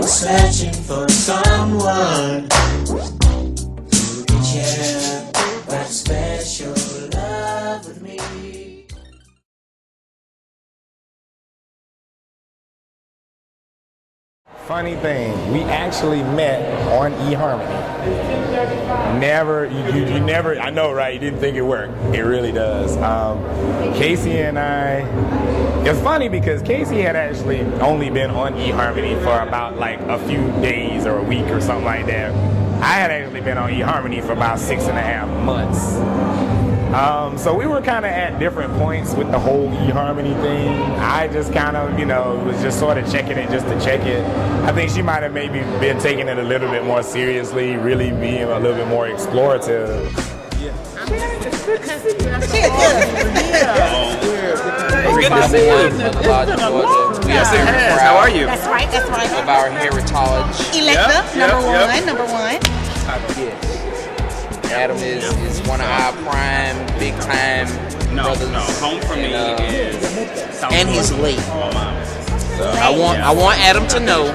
Searching for someone who can share that special love with me. Funny thing, we actually met on eHarmony. You never, I know, right? You didn't think it worked. It really does. Kacy and I, it's funny because Kacy had actually only been on eHarmony for about like a few days or a week or something like that. I had actually been on eHarmony for about 6.5 months. So we were kind of at different points with the whole eHarmony thing. I just kind of, was just sort of checking it just to check it. I think she might have maybe been taking it a little bit more seriously, really being a little bit more explorative. Yeah. It's good to see you. We are very proud. How are you? That's right. Of our heritage. Electa, number one. Yes. Adam is one of our prime, big time brothers. No, home for me is South and he's late. I want Adam to know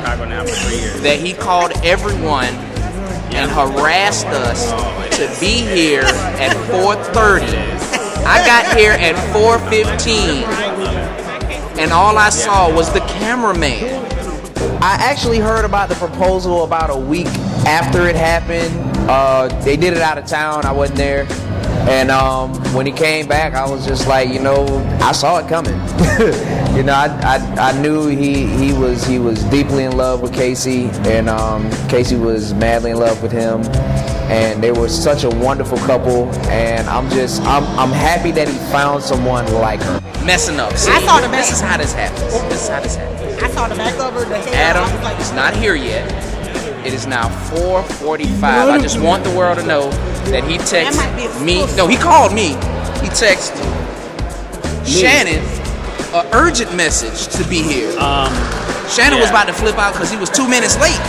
that he called everyone and harassed us to be here at 4:30. I got here at 4:15, and all I saw was the cameraman. I actually heard about the proposal about a week after it happened. They did it out of town. I wasn't there. And when he came back, I was just like, I saw it coming. I knew he was deeply in love with Kacy, and Kacy was madly in love with him. And they were such a wonderful couple. And I'm happy that he found someone like her. Messing up. See, I saw the back. This is how this happens. I saw the back of her. Adam is not here yet. It is now 4:45. I just want the world to know that he texted me. No, he called me. He texted Shannon an urgent message to be here. Shannon was about to flip out because he was 2 minutes late.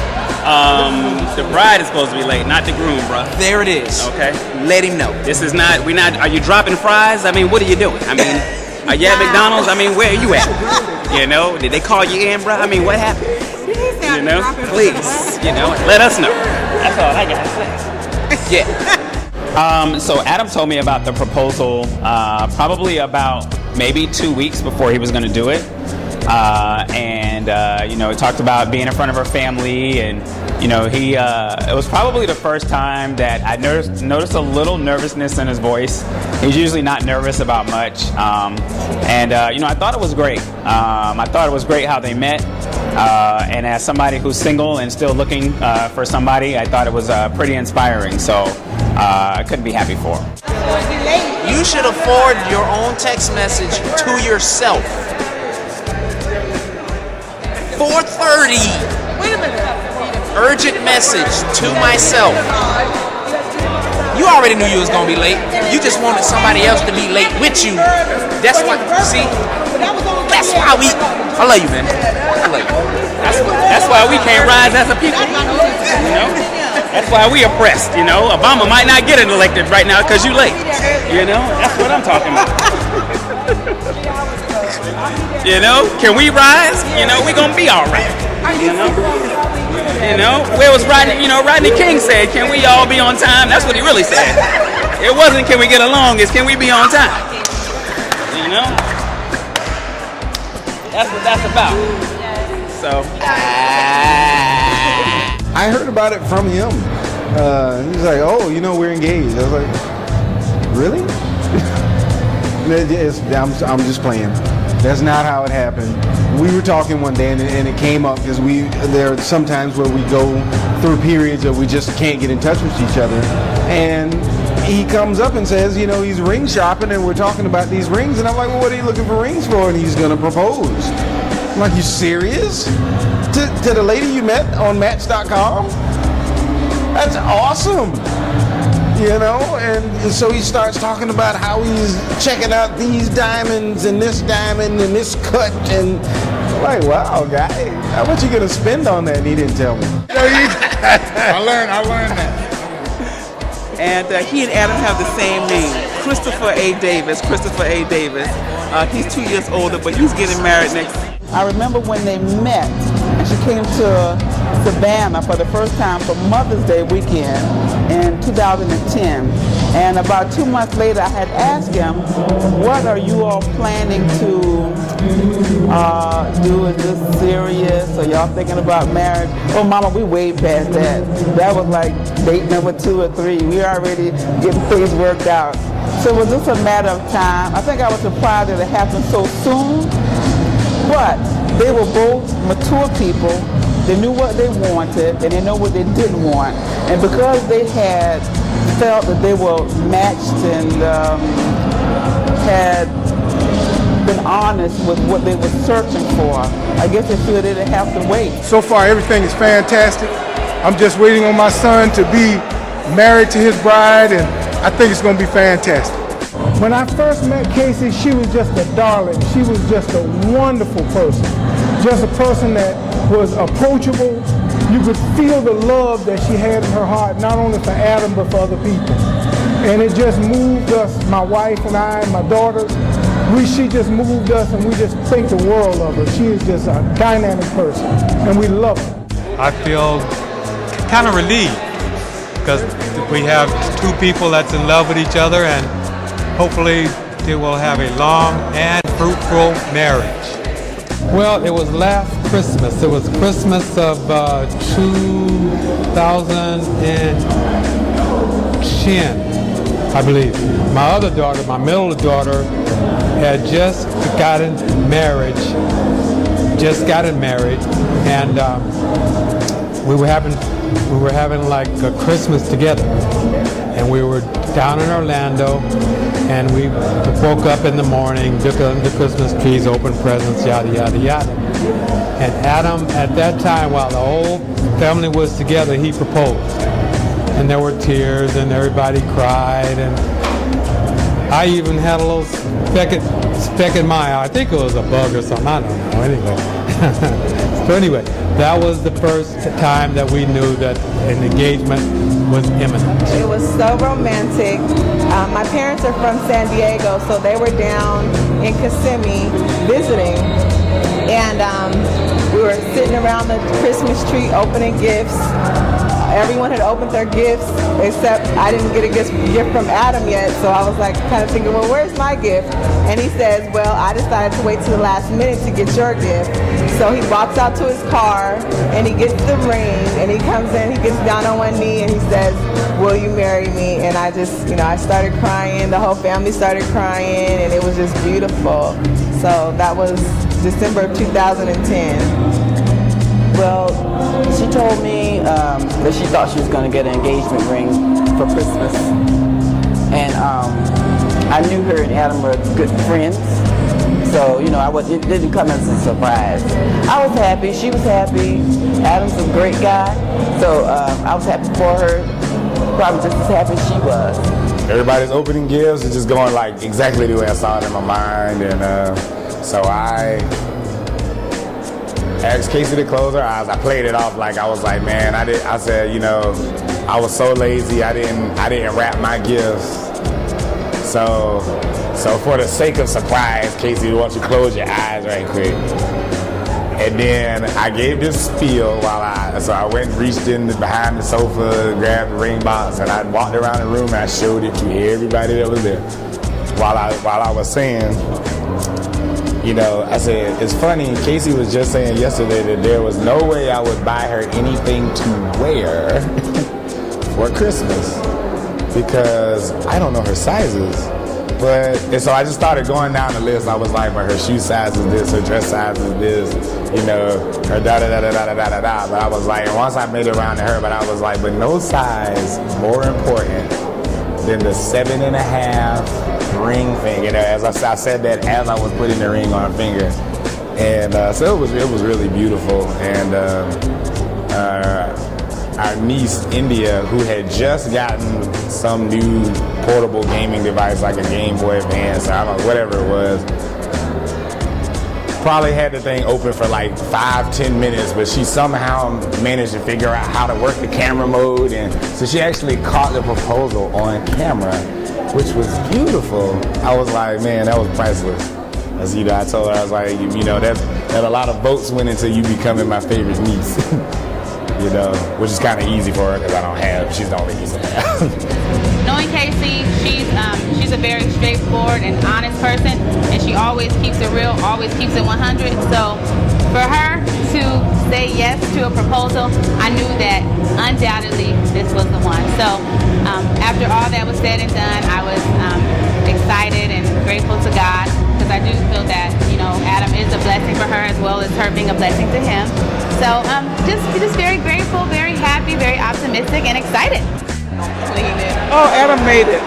The bride is supposed to be late, not the groom, bro. There it is. Okay. Let him know. This is not. Are you dropping fries? I mean, what are you doing? I mean, are you at McDonald's? I mean, where are you at? Did they call you in, bro? I mean, what happened? Please, let us know. That's all I got to say. Yeah. So Adam told me about the proposal probably about maybe 2 weeks before he was going to do it. He talked about being in front of her family, and it was probably the first time that I noticed a little nervousness in his voice. He's usually not nervous about much, I thought it was great. I thought it was great how they met, and as somebody who's single and still looking for somebody, I thought it was pretty inspiring. So I couldn't be happy for him. You should have forwarded your own text message to yourself. 4:30. Wait a minute. Urgent message to myself. You already knew you was gonna be late. You just wanted somebody else to be late with you. That's why. See, that's why we. I love you, man. I love you. That's why we can't rise as a people. That's why we oppressed. Obama might not get elected right now because you late. That's what I'm talking about. Can we rise? We gonna be all right. Where was Rodney? Rodney King said, "Can we all be on time?" That's what he really said. It wasn't, "Can we get along?" It's, "Can we be on time?" That's what that's about. So I heard about it from him. He was like, "Oh, we're engaged." I was like, "Really?" I'm just playing. That's not how it happened. We were talking one day, and it came up because there are some times where we go through periods that we just can't get in touch with each other. And he comes up and says, you know, he's ring shopping, and we're talking about these rings. And I'm like, well, what are you looking for rings for? And he's going to propose. I'm like, you serious? To the lady you met on Match.com? That's awesome. You know, and so he starts talking about how he's checking out these diamonds and this diamond and this cut, and I'm like, wow, guy, how much you gonna spend on that? And he didn't tell me. I learned that. And he and Adam have the same name, Christopher A. Davis. He's 2 years older, but he's getting married next. I remember when they met, and she came to Savannah for the first time for Mother's Day weekend in 2010. And about 2 months later, I had asked him, what are you all planning to do? Is this serious? Are y'all thinking about marriage? Oh, Mama, we way past that. That was like date number 2 or 3. We already getting things worked out. So it was just a matter of time. I think I was surprised that it happened so soon. But they were both mature people. They knew what they wanted, and they know what they didn't want. And because they had felt that they were matched and had been honest with what they were searching for, I guess they feel they didn't have to wait. So far, everything is fantastic. I'm just waiting on my son to be married to his bride, and I think it's going to be fantastic. When I first met Kacy, she was just a darling. She was just a wonderful person. Just a person that was approachable. You could feel the love that she had in her heart, not only for Adam, but for other people. And it just moved us, my wife and I, and my daughter. She just moved us, and we just think the world of her. She is just a dynamic person, and we love her. I feel kind of relieved because we have 2 people that's in love with each other, and hopefully they will have a long and fruitful marriage. Well, it was last Christmas. It was Christmas of 2010, I believe. My other daughter, my middle daughter, had just gotten married, and we were having like a Christmas together, and we were down in Orlando, and we woke up in the morning, took under the Christmas trees, opened presents, yada, yada, yada. And Adam, at that time, while the whole family was together, he proposed. And there were tears, and everybody cried, and I even had a little speck in my eye. I think it was a bug or something, I don't know, anyway. So anyway, that was the first time that we knew that an engagement was imminent. It was so romantic. My parents are from San Diego, so they were down in Kissimmee visiting, and we were sitting around the Christmas tree opening gifts. Everyone had opened their gifts, except I didn't get a gift from Adam yet, so I was like kind of thinking, well, where's my gift? And he says, well, I decided to wait till the last minute to get your gift. So he walks out to his car, and he gets the ring, and he comes in, he gets down on one knee, and he says, will you marry me? And I just, I started crying, the whole family started crying, and it was just beautiful. So that was December of 2010. Well, she told me that she thought she was going to get an engagement ring for Christmas. And I knew her and Adam were good friends. So, it didn't come as a surprise. I was happy. She was happy. Adam's a great guy. So I was happy for her. Probably just as happy as she was. Everybody's opening gifts and just going like exactly the way I saw it in my mind. And so I asked Kacy to close her eyes. I played it off like I was like, man, I said, I was so lazy. I didn't wrap my gifts. So for the sake of surprise, Kacy, why don't you close your eyes right quick? And then I gave this spiel so I went and reached in behind the sofa, grabbed the ring box, and I walked around the room and I showed it to everybody that was there. While I was saying, I said, it's funny, Kacy was just saying yesterday that there was no way I would buy her anything to wear for Christmas because I don't know her sizes. And so I just started going down the list. I was like, well, her shoe size is this, her dress size is this, you know, her da-da-da-da-da-da-da-da. But I was like, and once I made it around to her, but I was like, but no size more important than the 7.5 ring thing. You know, as I said that as I was putting the ring on her finger. And so it was really beautiful. And our niece, India, who had just gotten some new portable gaming device, like a Game Boy Advance, I don't know, whatever it was, probably had the thing open for like 5-10 minutes, but she somehow managed to figure out how to work the camera mode, and so she actually caught the proposal on camera, which was beautiful. I was like, man, that was priceless. As you know, I told her, I was like, you know, that a lot of votes went into you becoming my favorite niece. You know, which is kind of easy for her because I don't have. She's the only niece I have. Knowing Kacy, she's a very straightforward and honest person, and she always keeps it real, always keeps it 100. So for her to say yes to a proposal, I knew that undoubtedly this was the one. So after all that was said and done, I was excited and grateful to God, because I do feel that, you know, Adam is a blessing for her as well as her being a blessing to him. So just very grateful, very happy, very optimistic, and excited. Oh, Adam made it.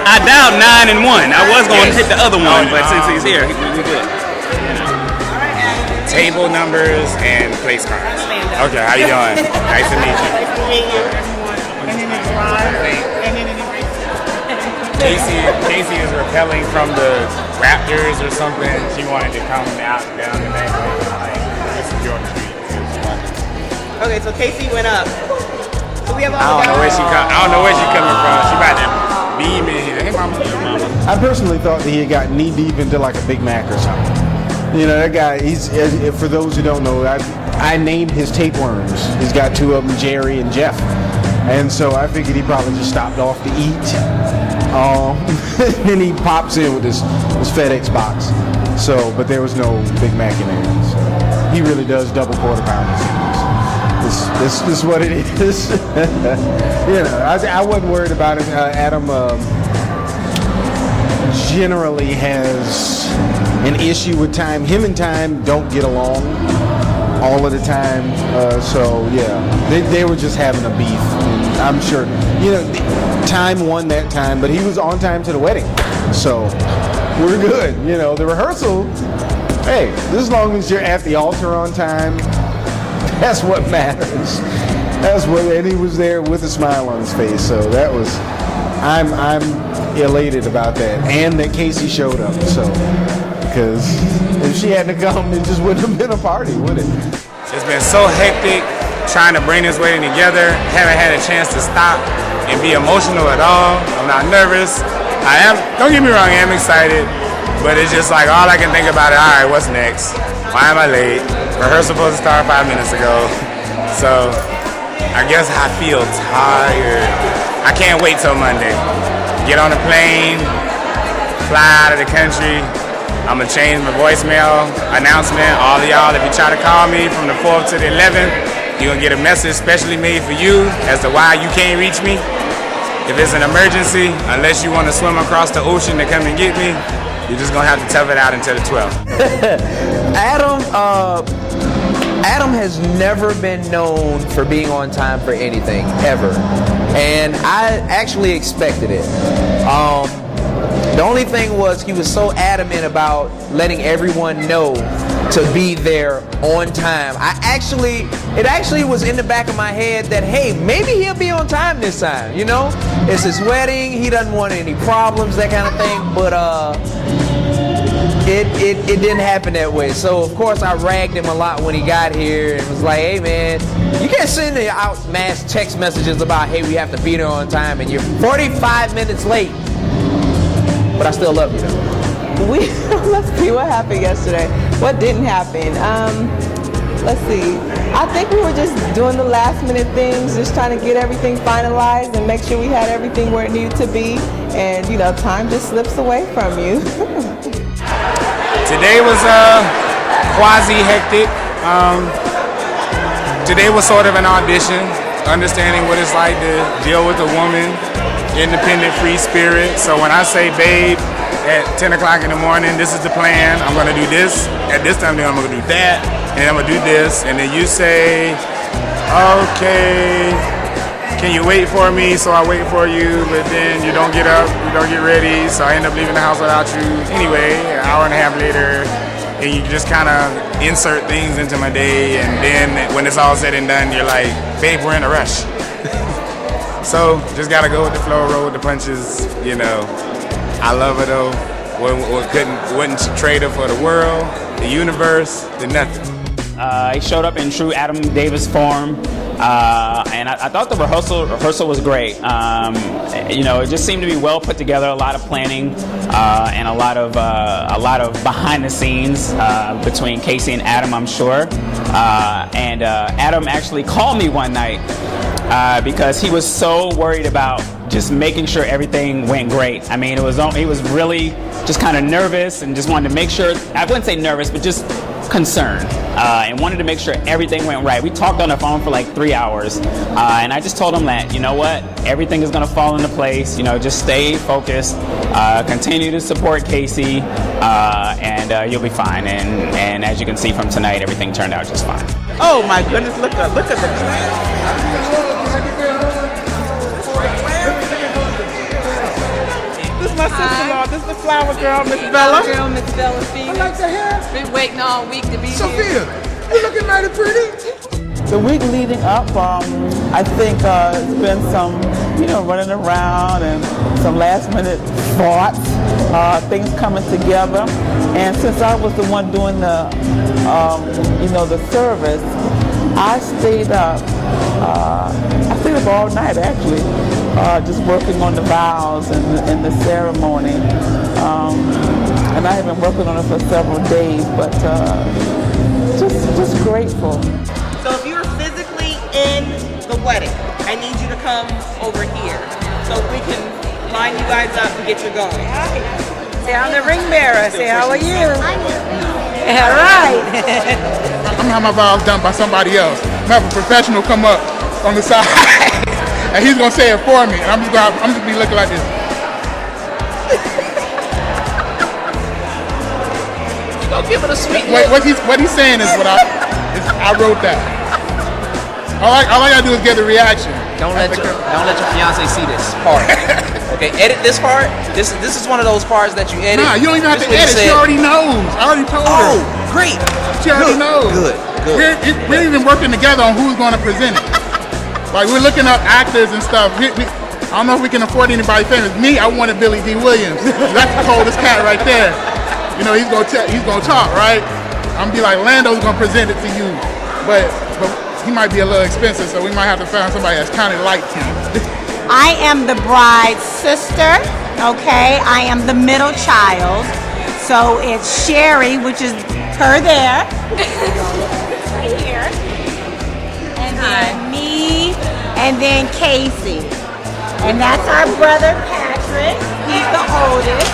I dialed 9 and 1. I was going to hit the other one, but since he's here, we good. Table numbers and place cards. Okay, how you doing? Nice to meet you. Nice to meet you. And then it's Ron. And then Kacy is repelling from the Raptors or something. She wanted to come down the main line. This is your street. Okay, so Kacy went up. So we have all I don't know where she coming from. She about to beam in here. Hey, mama. I personally thought that he had got knee deep into like a Big Mac or something. You know, that guy, for those who don't know, I named his tapeworms. He's got 2 of them, Jerry and Jeff. And so I figured he probably just stopped off to eat. And he pops in with his FedEx box. So, but there was no Big Mac in there. So he really does double quarter pounders. This is what it is. You know, I wasn't worried about it. Adam generally has an issue with time. Him and time don't get along all of the time. So yeah, they were just having a beef. And I'm sure, you know, time won that time, but he was on time to the wedding. So we're good. You know, the rehearsal, hey, as long as you're at the altar on time, that's what matters. That's what, and he was there with a smile on his face. So that was, I'm elated about that, and that Kacy showed up. So, because if she hadn't come, it just wouldn't have been a party, would it? It's been so hectic trying to bring this wedding together. Haven't had a chance to stop and be emotional at all. I'm not nervous. I am. Don't get me wrong, I am excited, but it's just like all I can think about is, all right, what's next? Why am I late? Rehearsal supposed to start 5 minutes ago. So I guess I feel tired. I can't wait till Monday. Get on a plane, fly out of the country. I'm gonna change my voicemail announcement. All of y'all, if you try to call me from the 4th to the 11th, you're gonna get a message specially made for you as to why you can't reach me. If it's an emergency, unless you want to swim across the ocean to come and get me, you're just gonna have to tough it out until the 12th. Adam has never been known for being on time for anything, ever. And I actually expected it. The only thing was he was so adamant about letting everyone know to be there on time. It actually was in the back of my head that, hey, maybe he'll be on time this time, you know? It's his wedding, he doesn't want any problems, that kind of thing, but it didn't happen that way. So of course I ragged him a lot when he got here and was like, hey man, you can't send out mass text messages about, hey, we have to be there on time and you're 45 minutes late. But I still love you though. Let's see what happened yesterday. What didn't happen? Let's see. I think we were just doing the last minute things, just trying to get everything finalized and make sure we had everything where it needed to be. And you know, time just slips away from you. Today was quasi hectic. today was sort of an audition, understanding what it's like to deal with a woman, independent, free spirit. So when I say, babe, at 10 o'clock in the morning, this is the plan. I'm gonna do this. At this time, then I'm gonna do that, and I'm gonna do this. And then you say, okay, can you wait for me? So I wait for you, but then you don't get up, you don't get ready, so I end up leaving the house without you. Anyway, an hour and a half later, and you just kind of insert things into my day, and then when it's all said and done, you're like, babe, we're in a rush. So just gotta go with the flow, roll with the punches, you know. I love her though. Wouldn't trade her for the world, the universe, the nothing. He showed up in true Adam Davis form, and I thought the rehearsal was great. You know, it just seemed to be well put together. A lot of planning and a lot of behind the scenes between Kacy and Adam, I'm sure. And Adam actually called me one night because he was so worried about just making sure everything went great. I mean, he was really just kind of nervous and just wanted to make sure, I wouldn't say nervous, but just concerned, and wanted to make sure everything went right. We talked on the phone for like 3 hours, and I just told him that, you know what, everything is gonna fall into place, you know, just stay focused, continue to support Kacy, and you'll be fine. And as you can see from tonight, everything turned out just fine. Oh my goodness, look at the class. This is my sister-in-law. This is the flower girl, Miss Bella. Flower girl, Miss Bella Phoenix. I like the hair. Been waiting all week to be Sophia, here. you looking mighty pretty. The week leading up, I think it's been some, you know, running around and some last-minute thoughts, things coming together. And since I was the one doing the, you know, the service, I stayed up. I stayed up all night, actually, just working on the vows and the ceremony. And I have been working on it for several days, but just grateful. So if you're physically in the wedding, I need you to come over here so we can line you guys up and get you going. Say, I'm the ring bearer. Say, how are you? All right. I'm gonna have my vows done by somebody else. I'm gonna have a professional come up on the side, and he's gonna say it for me, and I'm just gonna be looking like this. Go give it a sweet. What he's saying is what I wrote that. All I gotta do is get the reaction. Don't let your fiance see this part. Okay, edit this part. This is one of those parts that you edit. Nah, you don't even have to edit. She already knows. I already told her. Oh, great. She already knows. Good. We're even working together on who's going to present it. Like, we're looking up actors and stuff. I don't know if we can afford anybody famous. Me, I wanted Billy D. Williams. That's the coldest cat right there. You know, he's gonna talk, right? I'm gonna be like, Lando's gonna present it to you, but he might be a little expensive, so we might have to find somebody that's kind of like him. I am the bride's sister, okay? I am the middle child. So it's Sherry, which is her there, right here, and then me, and then Kacy. And that's our brother Patrick, he's the oldest.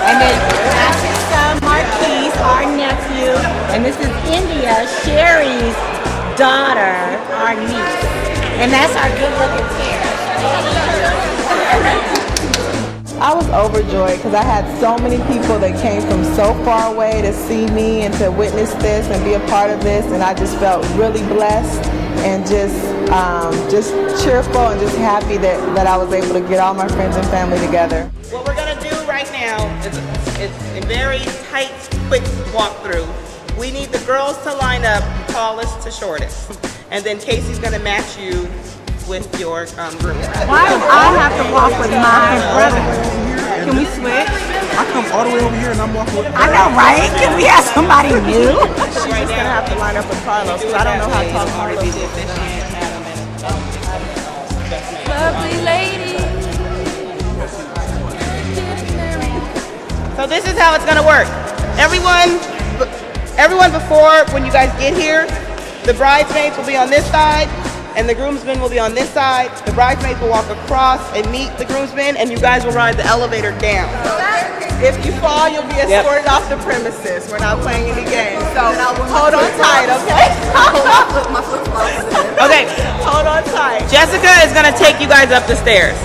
And then that's his son Marquise, our nephew. And this is India, Sherry's daughter, our niece. And that's our good looking pair. I was overjoyed because I had so many people that came from so far away to see me and to witness this and be a part of this, and I just felt really blessed and just cheerful and just happy that I was able to get all my friends and family together. What we're gonna do right now is a very tight, quick walkthrough. We need the girls to line up tallest to shortest, and then Kacy's gonna match you with your group. Why do I have to walk with my brother? Can we switch? I come all the way over here and I'm walking with I know, right? Can we have somebody new? She's just gonna have to line up with Carlos because I don't know how tall Carlos is. Lovely lady. So this is how it's gonna work. Everyone before, when you guys get here, the bridesmaids will be on this side, and the groomsmen will be on this side. The bridesmaids will walk across and meet the groomsmen, and you guys will ride the elevator down. If you fall, you'll be escorted off the premises. We're not playing any games. So hold on tight, okay? Okay, hold on tight. Jessica is going to take you guys up the stairs.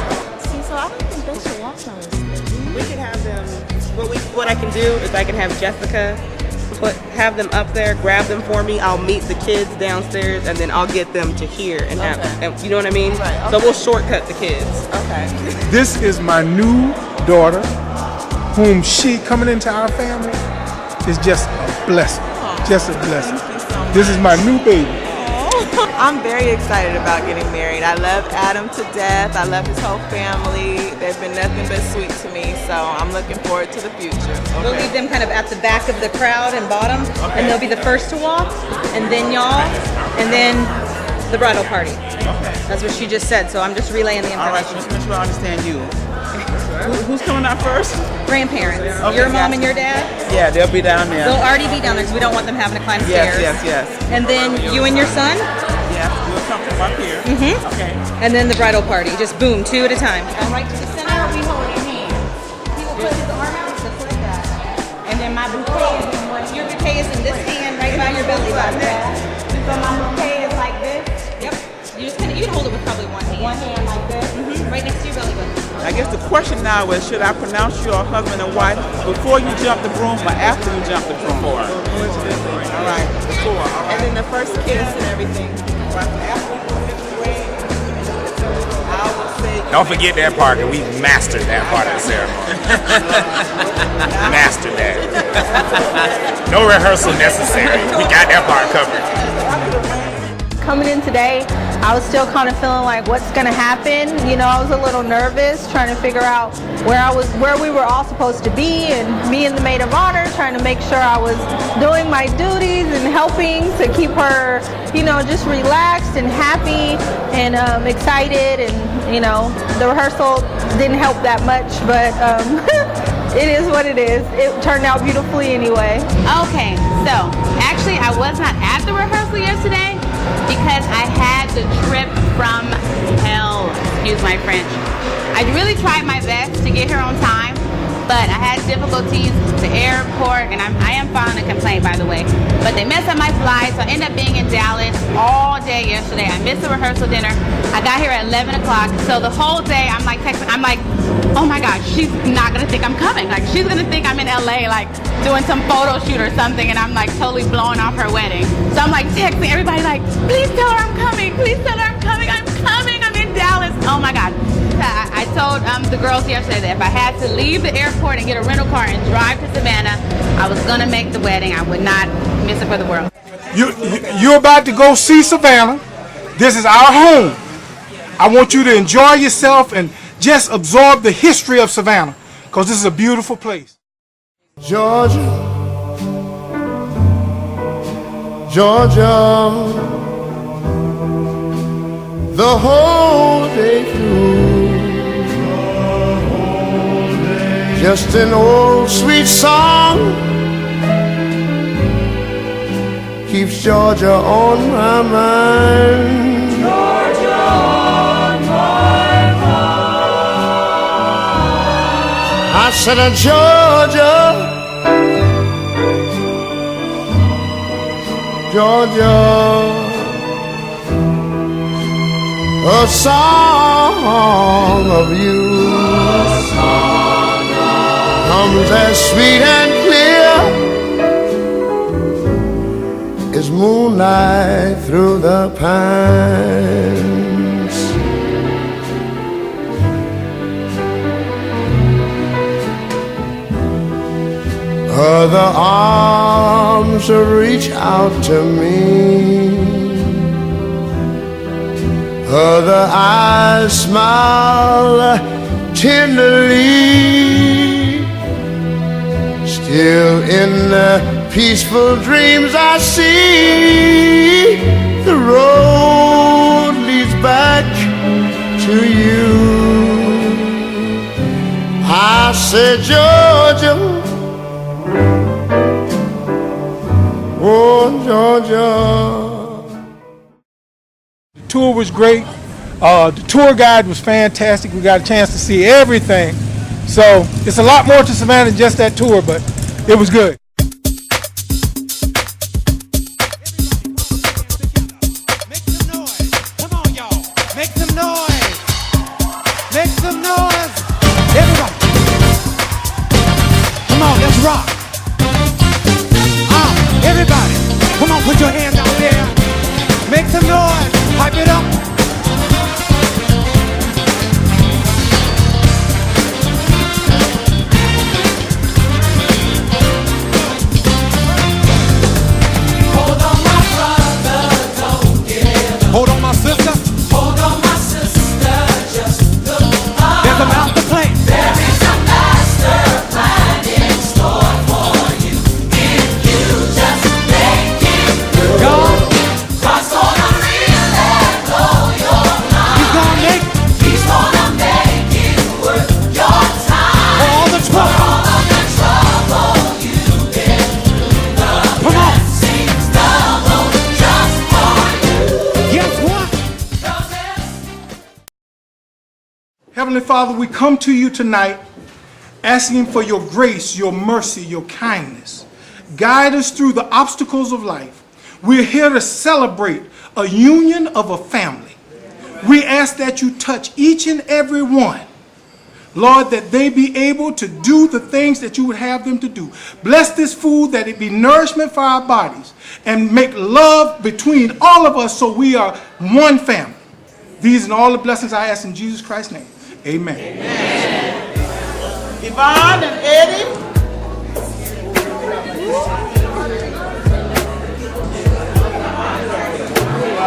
See, so I don't think they should walk down the stairs. We can have them, what I can do is I can have Jessica have them up there, grab them for me. I'll meet the kids downstairs, and then I'll get them to here and have them. You know what I mean? Right, okay. So we'll shortcut the kids. Okay. This is my new daughter, whom she coming into our family is just a blessing. Just a blessing. This is my new baby. I'm very excited about getting married. I love Adam to death. I love his whole family. They've been nothing but sweet to me, so I'm looking forward to the future. We'll leave them kind of at the back of the crowd and bottom, and they'll be the first to walk, and then y'all, and then the bridal party. That's what she just said, so I'm just relaying the All right, information. so let's make sure I understand you. Who's coming out first? Grandparents. Okay, Your mom gotcha. and your dad? Yeah, they'll be down there. They'll already be down there because we don't want them having to climb Yes, stairs. yes. And then you and your son? Yes, we'll come from up here. Mm-hmm. Okay. And then the bridal party. Just boom, two at a time. Right to the center, we hold your hand. He will put his arm out just like that. And then my bouquet is in one. Your bouquet is in this hand right by your belly button. So my bouquet is like this. Yep. You just kind of, you can hold it with probably one hand. One hand like this. Mm-hmm. Right next to your belly button. I guess the question now is, should I pronounce you a husband and wife before you jump the broom or after you jump the broom? Before. All right, before. All right. And then the first kiss and everything. Don't forget that part, because we mastered that part of the ceremony. Mastered that. No rehearsal necessary. We got that part covered. Coming in today, I was still kind of feeling like what's gonna happen. You know, I was a little nervous trying to figure out where we were all supposed to be, and me and the maid of honor trying to make sure I was doing my duties and helping to keep her, you know, just relaxed and happy and excited. And you know, the rehearsal didn't help that much, but it is what it is. It turned out beautifully anyway. Okay, so actually I was not at the rehearsal yesterday because I had the trip from hell, excuse my French. I really tried my best to get here on time, but I had difficulties at the airport, and I am filing a complaint, by the way. But they messed up my flight, so I ended up being in Dallas all day yesterday. I missed the rehearsal dinner. I got here at 11 o'clock, so the whole day I'm like texting, I'm like, oh my gosh, she's not gonna think I'm coming. Like, she's gonna think I'm in LA, like doing some photo shoot or something, and I'm like totally blowing off her wedding. So I'm like texting everybody like, please tell her I'm coming, please tell her I'm coming, I'm in Dallas. Oh my God. I told the girls yesterday that if I had to leave the airport and get a rental car and drive to Savannah, I was gonna make the wedding. I would not miss it for the world. You're about to go see Savannah. This is our home. I want you to enjoy yourself and just absorb the history of Savannah, because this is a beautiful place. Georgia, Georgia, the whole day through, just an old sweet song keeps Georgia on my mind. Georgia on my mind. I said, Georgia, Georgia, a song of you comes as sweet and clear as moonlight through the pines. Other arms reach out to me, other eyes smile tenderly. Still in the peaceful dreams I see, the road leads back to you. I said, Georgia, oh Georgia. tour was great. The tour guide was fantastic. We got a chance to see everything. So it's a lot more to Savannah than just that tour, but it was good. Make some noise. Make some noise. Everybody. Come on, let's rock. Everybody. Come on, put your hands out there. Make some noise. Pipe it up. Hold on, my brother, don't give up. Hold on, my sister. Hold on, my sister, just look up. There's a master plan. There is a master plan in store for you. If you just make it through. God's gonna really blow your mind. He's gonna make it worth your time. For all the trouble. You've been through. The blessings double just for you. Guess what? Heavenly Father, we come to you tonight asking for your grace, your mercy, your kindness. Guide us through the obstacles of life. We're here to celebrate a union of a family. We ask that you touch each and every one. Lord, that they be able to do the things that you would have them to do. Bless this food, that it be nourishment for our bodies, and make love between all of us so we are one family. These and all the blessings I ask in Jesus Christ's name. Amen. Yvonne and Eddie.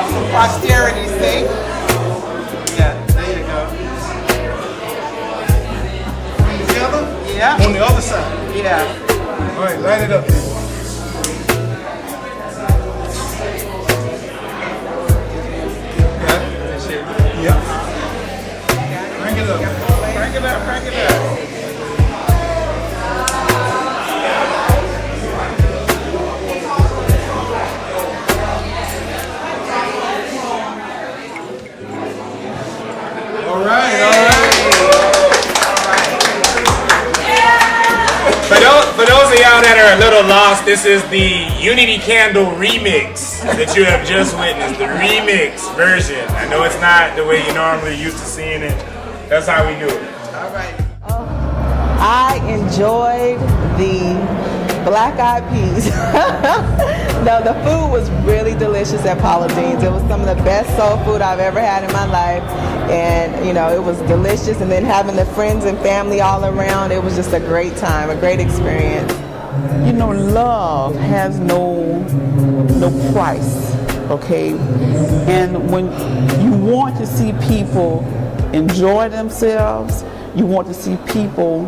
For posterity's sake. Yeah, there you go. Together? Yeah. On the other side. Yeah. All right, light it up. Yeah. Crank it up. Crank it up, crank it up. All right, all right. For those of y'all that are a little lost, this is the Unity Candle remix that you have just witnessed, the remix version. I know it's not the way you normally used to seeing it. That's how we do it. All right. I enjoyed the black eyed peas. No, the food was really delicious at Paula Dean's. It was some of the best soul food I've ever had in my life. And, you know, it was delicious. And then having the friends and family all around, it was just a great time, a great experience. You know, love has no price, okay? And when you want to see people enjoy themselves, you want to see people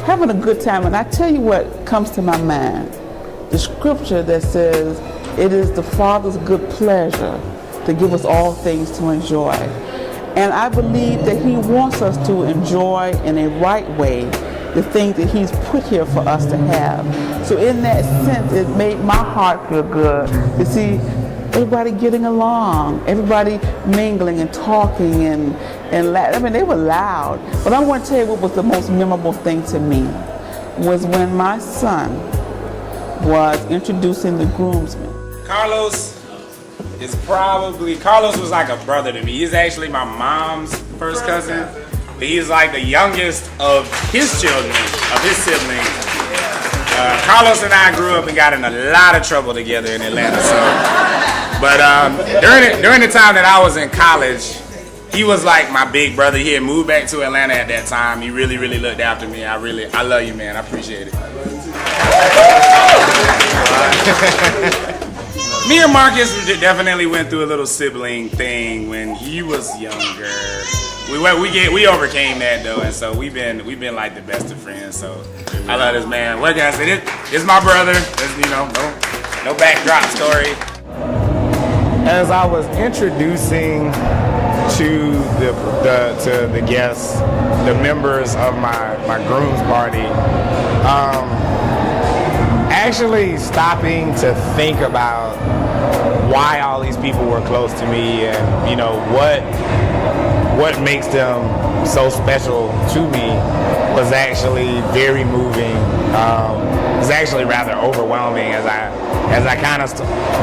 having a good time. And I tell you what comes to my mind. The scripture that says, it is the Father's good pleasure to give us all things to enjoy. And I believe that he wants us to enjoy in a right way the things that he's put here for us to have. So in that sense, it made my heart feel good to see everybody getting along, everybody mingling and talking and laughing. I mean, they were loud. But I want to tell you what was the most memorable thing to me was when my son was introducing the groomsmen. Carlos was like a brother to me. He's actually my mom's first cousin. But he's like the youngest of his children, of his siblings. Carlos and I grew up and got in a lot of trouble together in Atlanta. But during the time that I was in college, he was like my big brother. He had moved back to Atlanta at that time. He really, really looked after me. I love you, man. I appreciate it. Me and Marcus definitely went through a little sibling thing when he was younger. We overcame that though, and so we've been like the best of friends. So I love this man. What can I say? This is my brother. There's, no backdrop story. As I was introducing to the guests, the members of my groom's party, actually stopping to think about why all these people were close to me, and you know what makes them so special to me was actually very moving. It was actually rather overwhelming as I kind of,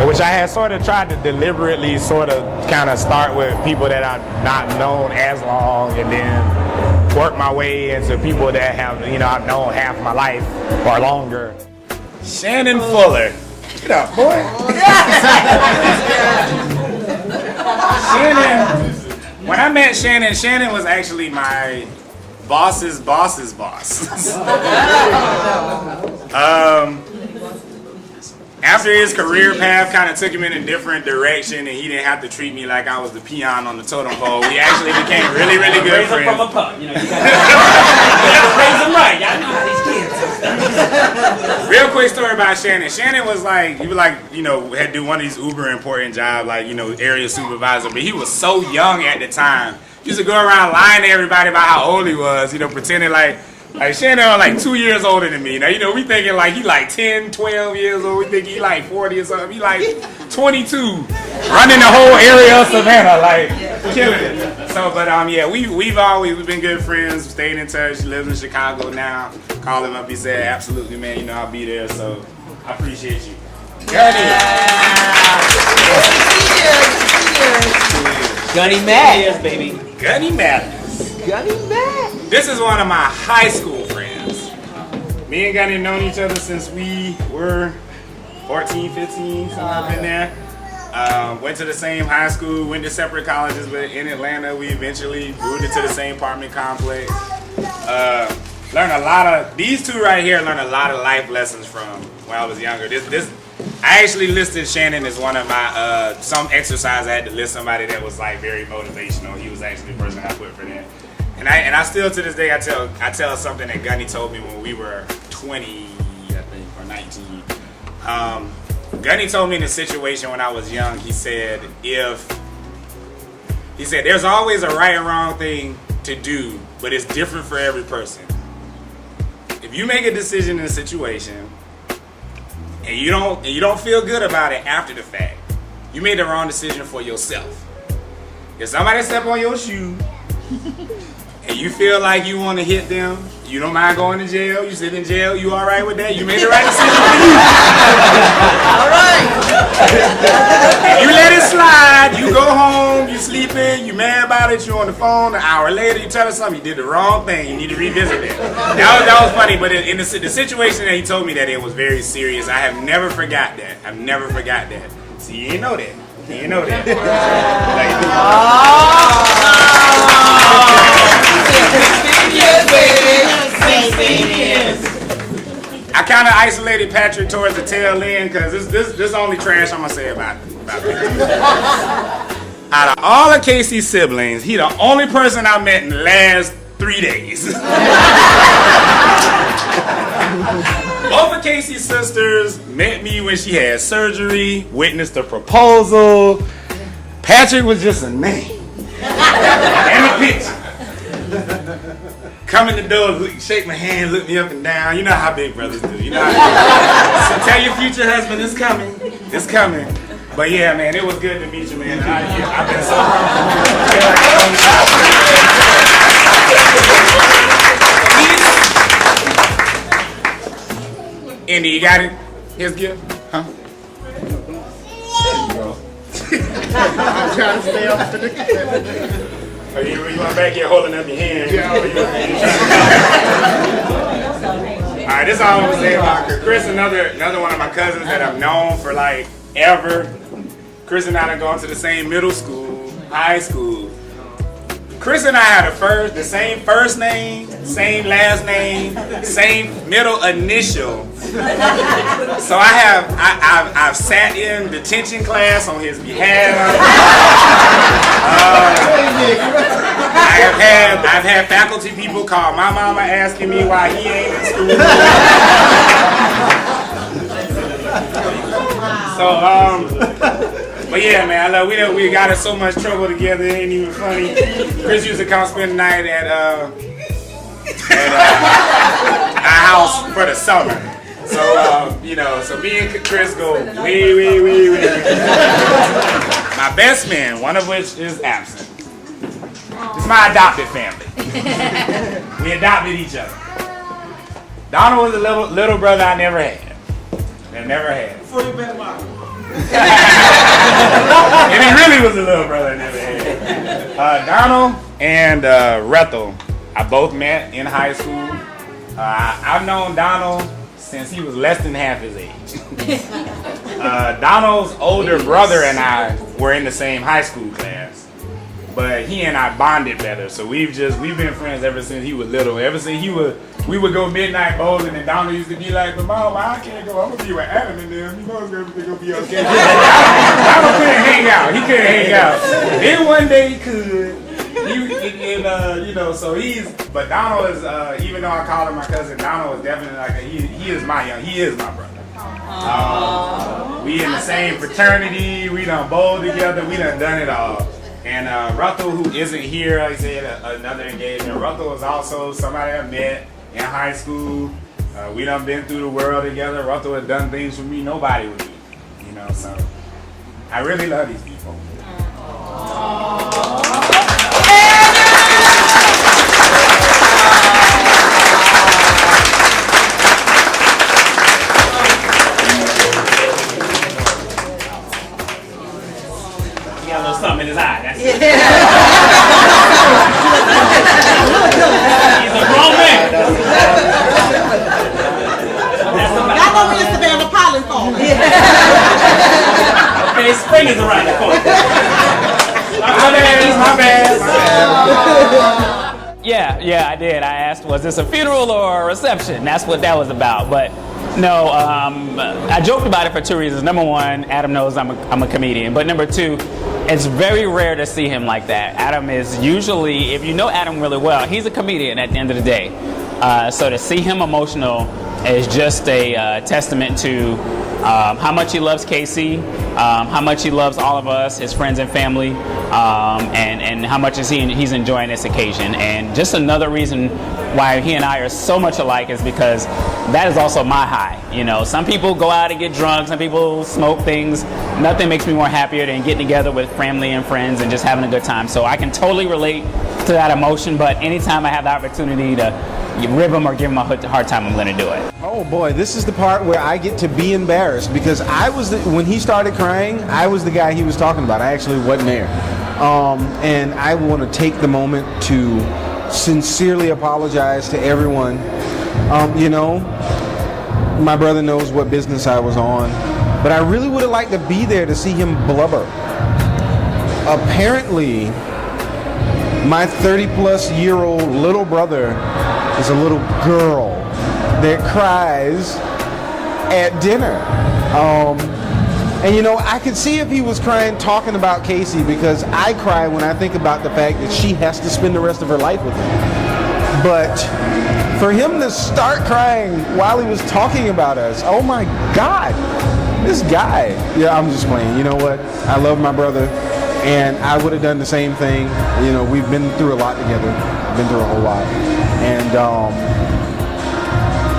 which I had sort of tried to deliberately sort of kind of start with people that I've not known as long, and then work my way into people that have, you know, I've known half my life or longer. Shannon Fuller. Get up, boy. Shannon, when I met Shannon was actually my boss's boss's boss. After his career path kind of took him in a different direction, and he didn't have to treat me like I was the peon on the totem pole, we actually became really, really good friends. Raise them from a pup, you know. You gotta raise them right. Y'all know how these kids. Real quick story about Shannon. Shannon was like, he was like, you know, had to do one of these uber important jobs, like, you know, area supervisor, but he was so young at the time. He used to go around lying to everybody about how old he was, you know, pretending like Shannon was like 2 years older than me. Now, you know, we thinking like he like 10, 12 years old. We think he like 40 or something. He like 22, running the whole area of Savannah, like killing it. So, but yeah, we've been good friends, stayed in touch. He lives in Chicago now. Called him up, he said, absolutely, man, you know, I'll be there. So, I appreciate you. Gunny. Gunny Matt. Baby. Gunny Matt. Gunny Matt. This is one of my high school friends. Me and Gunny have known each other since we were 14, 15, something up in there. Went to the same high school, went to separate colleges, but in Atlanta we eventually moved into the same apartment complex. Learned a lot of, these two right here learned a lot of life lessons from when I was younger. I actually listed Shannon as one of my, some exercise I had to list somebody that was like very motivational. He was actually the person I put for that. And I still to this day I tell something that Gunny told me when we were 20, I think, or 19. Gunny told me in a situation when I was young, he said there's always a right and wrong thing to do, but it's different for every person. If you make a decision in a situation and you don't feel good about it after the fact, you made the wrong decision for yourself. If somebody step on your shoe and you feel like you want to hit them, you don't mind going to jail, you sit in jail, you all right with that? You made the right decision. All right. You let it slide, you go home, you sleeping, you mad about it, you on the phone, an hour later you tell us something, you did the wrong thing, you need to revisit it. That was funny, but in the situation that he told me that it was very serious, I have never forgot that. I've never forgot that. See, you didn't know that. You didn't know that. I kind of isolated Patrick towards the tail end because this only trash I'm gonna say about Patrick. Out of all of Kacy's siblings, he the only person I met in the last 3 days. Both of Kacy's sisters met me when she had surgery, witnessed a proposal. Patrick was just a name. And a picture. Come in the door, shake my hand, look me up and down. You know how big brothers do. You know how so tell your future husband it's coming. It's coming. But yeah, man, it was good to meet you, man. I've been so Andy, you got it? Here's a gift? Huh? There you go. I'm trying to stay up to the Are you back here holding up your hand? Yeah. Alright, this is all I'm gonna say about Chris, another one of my cousins that I've known for like ever. Chris and I have gone to the same middle school, high school. Chris and I had the same first name, same last name, same middle initial. So I've sat in detention class on his behalf. I've had faculty people call my mama asking me why he ain't in school. But yeah, man, I love we got in so much trouble together. It ain't even funny. Chris used to come spend the night at our house for the summer. So me and Chris go way. My best man, one of which is absent. It's my adopted family. We adopted each other. Donald was a little brother I never had. Before you met Mom. And he really was a little brother I never had. Donald and Rethel, I both met in high school. I've known Donald since he was less than half his age. Donald's older brother and I were in the same high school class, but he and I bonded better. So we've been friends ever since he was little. Ever since we would go midnight bowling, and Donald used to be like, "But Mama, I can't go. I'm gonna be with Adam and them. You know everything gonna be okay." Donald couldn't hang out. He couldn't hang out. Then one day he could. But Donald is, even though I call him my cousin, Donald is definitely like he is my brother. We in the same fraternity, we done bowled together, we done it all. And Rethel, who isn't here, like I said, another engagement. Rethel is also somebody I met in high school. We done been through the world together. Rethel has done things for me nobody would do. So I really love these people. Something in his eye. That's it. He's a grown man. Y'all know me as Savannah Pollen for. Okay, spring is around the corner. My bad. Yeah, I did. I asked, was this a funeral or a reception? That's what that was about. But no, I joked about it for two reasons. Number one, Adam knows I'm a comedian. But number two, it's very rare to see him like that. Adam is usually, if you know Adam really well, he's a comedian at the end of the day. So to see him emotional is just a testament to how much he loves Kacy, how much he loves all of us, his friends and family, and how much he's enjoying this occasion. And just another reason why he and I are so much alike is because that is also my high. Some people go out and get drunk, some people smoke things. Nothing makes me more happier than getting together with family and friends and just having a good time. So I can totally relate to that emotion, but anytime I have the opportunity to rib him or give him a hard time, I'm going to do it. Oh boy, this is the part where I get to be embarrassed because when he started crying, I was the guy he was talking about. I actually wasn't there. And I want to take the moment to sincerely apologize to everyone. My brother knows what business I was on, but I really would have liked to be there to see him blubber. Apparently, my 30-plus-year-old little brother is a little girl that cries at dinner. And I could see if he was crying talking about Kacy, because I cry when I think about the fact that she has to spend the rest of her life with him. But for him to start crying while he was talking about us, oh my God, this guy. Yeah, I'm just playing. You know what? I love my brother, and I would have done the same thing. We've been through a lot together. Been through a whole lot. And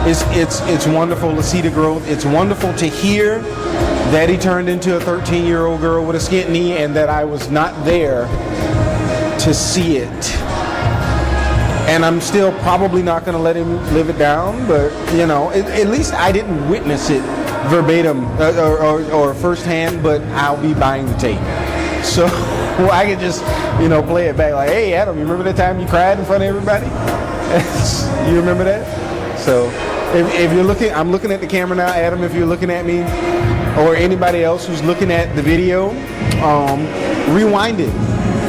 it's wonderful to see the growth. It's wonderful to hear that he turned into a 13-year-old girl with a skint knee, and that I was not there to see it. And I'm still probably not going to let him live it down, but at least I didn't witness it verbatim or firsthand, but I'll be buying the tape. So I can just, play it back like, hey, Adam, you remember that time you cried in front of everybody? You remember that? So if you're looking, I'm looking at the camera now, Adam, if you're looking at me, or anybody else who's looking at the video, rewind it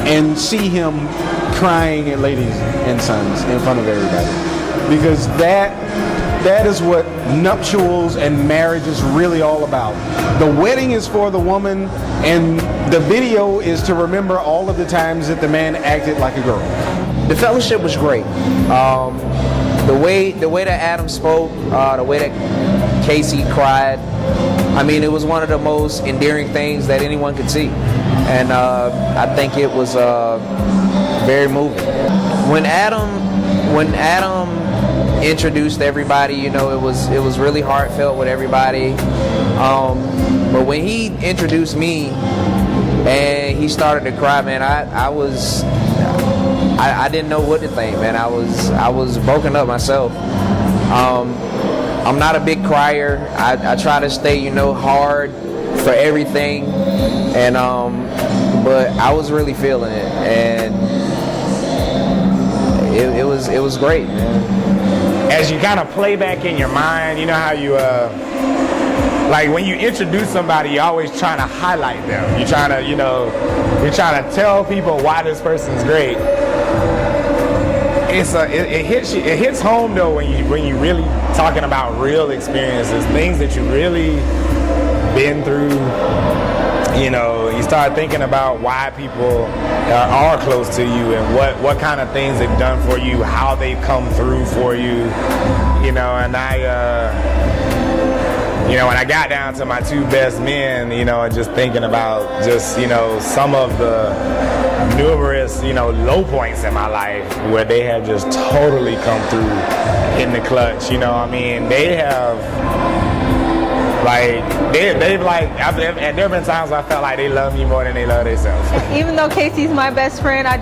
and see him crying at Ladies and Sons in front of everybody. Because that is what nuptials and marriage is really all about. The wedding is for the woman, and the video is to remember all of the times that the man acted like a girl. The fellowship was great. The way that Adam spoke, the way that Kacy cried, it was one of the most endearing things that anyone could see. And I think it was very moving. When Adam introduced everybody. You know, it was really heartfelt with everybody. But when he introduced me and he started to cry, man, I didn't know what to think, man. I was broken up myself. I'm not a big crier. I try to stay, hard for everything, and but I was really feeling it, and it was great, man. As you kind of play back in your mind, you know how you like when you introduce somebody, you're always trying to highlight them. You're trying to, you're trying to tell people why this person's great. It hits home though when you really talking about real experiences, things that you really been through. You start thinking about why people are close to you and what kind of things they've done for you, how they've come through for you, and when I got down to my two best men, and just thinking about some of the numerous, low points in my life where they have just totally come through in the clutch. They have, there have been times I felt like they love me more than they love themselves. Even though Kacy's my best friend, I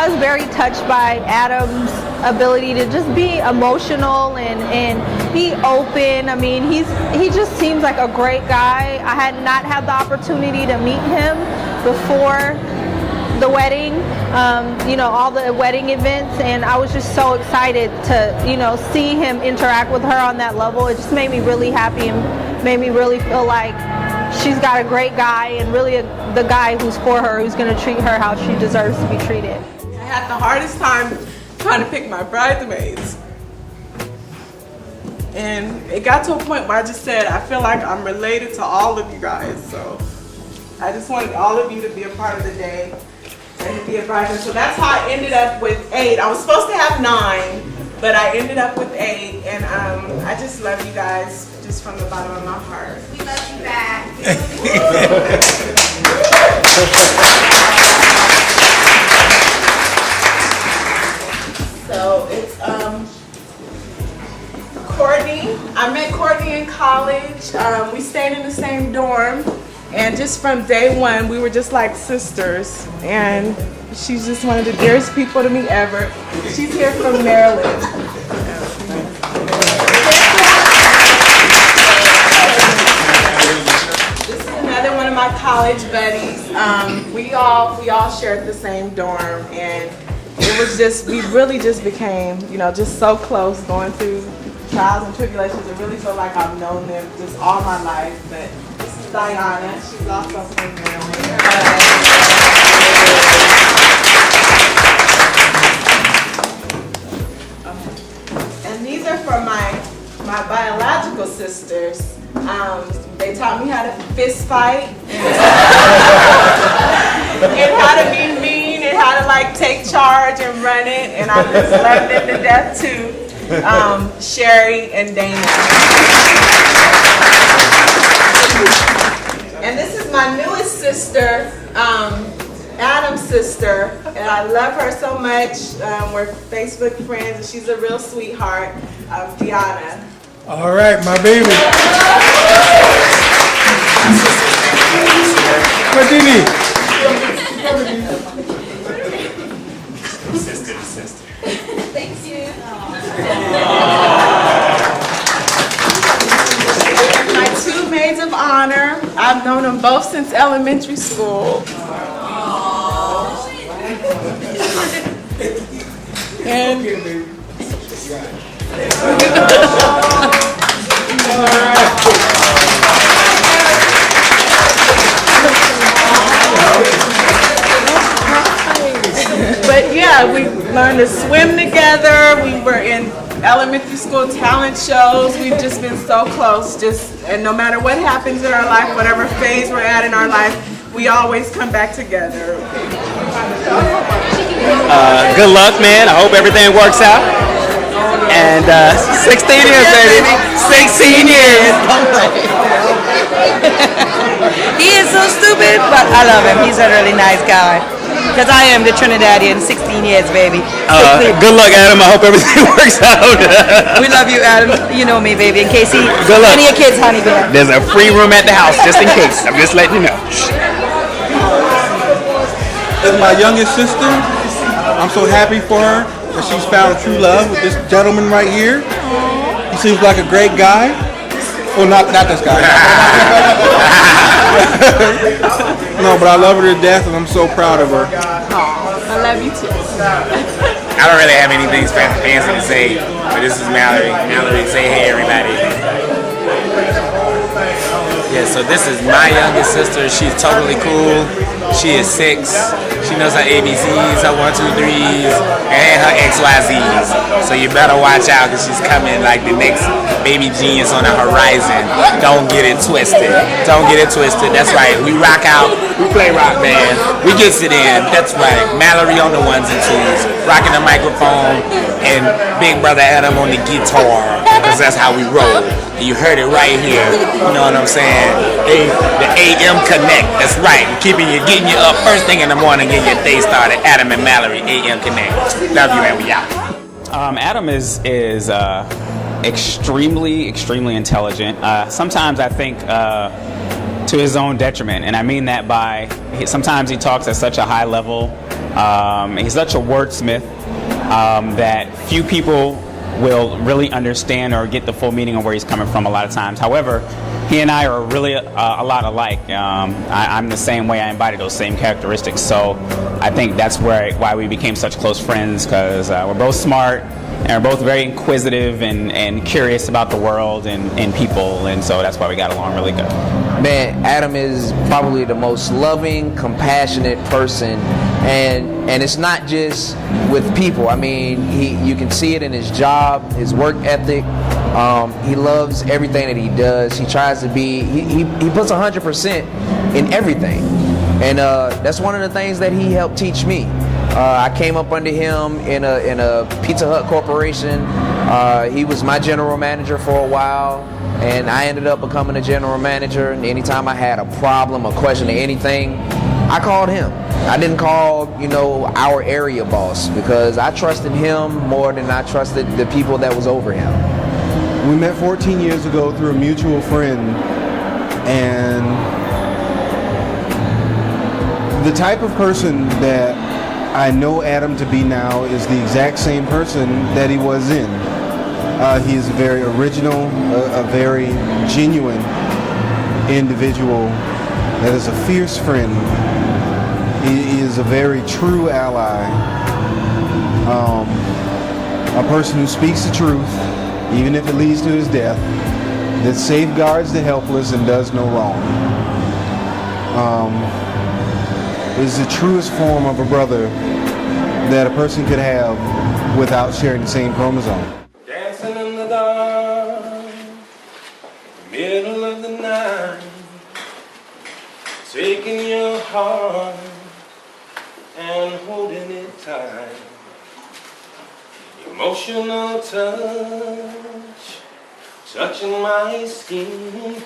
was very touched by Adam's ability to just be emotional and be open. He just seems like a great guy. I had not had the opportunity to meet him before the wedding, all the wedding events, and I was just so excited to, see him interact with her on that level. It just made me really happy and made me really feel like she's got a great guy and really the guy who's for her, who's going to treat her how she deserves to be treated. I had the hardest time trying to pick my bridesmaids. And it got to a point where I just said, I feel like I'm related to all of you guys. So I just wanted all of you to be a part of the day and to be a bridesmaid. So that's how I ended up with 8. I was supposed to have 9, but I ended up with 8. And I just love you guys just from the bottom of my heart. We love you back. So it's Courtney. I met Courtney in college. We stayed in the same dorm, and just from day one, we were just like sisters. And she's just one of the dearest people to me ever. She's here from Maryland. This is another one of my college buddies. We all shared the same dorm, and it was just, we really just became, just so close going through trials and tribulations. I really feel like I've known them just all my life. But this is Diana. She's also from Maryland. And these are from my biological sisters. They taught me how to fist fight and how to be mean and how to take charge and run it, and I just love them to death too. Sherry and Dana. And this is my newest sister, Adam's sister, and I love her so much. We're Facebook friends, and she's a real sweetheart, Deanna. All right, my baby. What do you need? Sister. Thank you. My 2 maids of honor. I've known them both since elementary school. And but yeah, we learned to swim together. We were in elementary school talent shows. We've just been so close. And no matter what happens in our life, whatever phase we're at in our life, we always come back together. Good luck, man. I hope everything works out. And 16 years, baby. 16 years. He is so stupid, but I love him. He's a really nice guy. Because I am the Trinidadian, 16 years, baby. Good luck, Adam. I hope everything works out. We love you, Adam. You know me, baby. And Kacy, Good luck. any of your kids, honey bear. There's a free room at the house, just in case. I'm just letting you know. This is my youngest sister. I'm so happy for her that she's found true love with this gentleman right here. He seems like a great guy. Well, not this guy. No, but I love her to death, and I'm so proud of her. I love you too. I don't really have anything fancy to say, but this is Mallory. Mallory, say hey, everybody. Yeah, so this is my youngest sister. She's totally cool. She is 6. She knows her ABCs, her 1, 2, 3s, and her XYZs. So you better watch out because she's coming like the next baby genius on the horizon. Don't get it twisted. Don't get it twisted. That's right. We rock out. We play rock band. We gets it in. That's right. Mallory on the 1s and 2s, rocking the microphone, and Big Brother Adam on the guitar. Because that's how we roll. You heard it right here. You know what I'm saying? The AM Connect. That's right. Getting you up first thing in the morning, getting your day started. Adam and Mallory, AM Connect. Love you, and we out. Adam is extremely intelligent. Sometimes I think to his own detriment, and I mean that by sometimes he talks at such a high level. He's such a wordsmith that few people will really understand or get the full meaning of where he's coming from a lot of times. However, he and I are really a lot alike. I'm the same way. I embody those same characteristics. So I think that's why we became such close friends, because we're both smart and we're both very inquisitive and curious about the world and people. And so that's why we got along really good. Man, Adam is probably the most loving, compassionate person, and it's not just with people. I mean, you can see it in his job, his work ethic. He loves everything that he does. He tries to be. He puts 100% in everything, and that's one of the things that he helped teach me. I came up under him in a Pizza Hut corporation. He was my general manager for a while, and I ended up becoming a general manager. And anytime I had a problem, a question, or anything, I called him. I didn't call, our area boss, because I trusted him more than I trusted the people that was over him. We met 14 years ago through a mutual friend, and the type of person that I know Adam to be now is the exact same person that he was in. He is a very original, a very genuine individual that is a fierce friend. He is a very true ally, a person who speaks the truth, even if it leads to his death, that safeguards the helpless and does no wrong. Is the truest form of a brother that a person could have without sharing the same chromosome. Dancing in the dark, middle of the night, taking your heart and holding it tight. Emotional touch, touching my skin,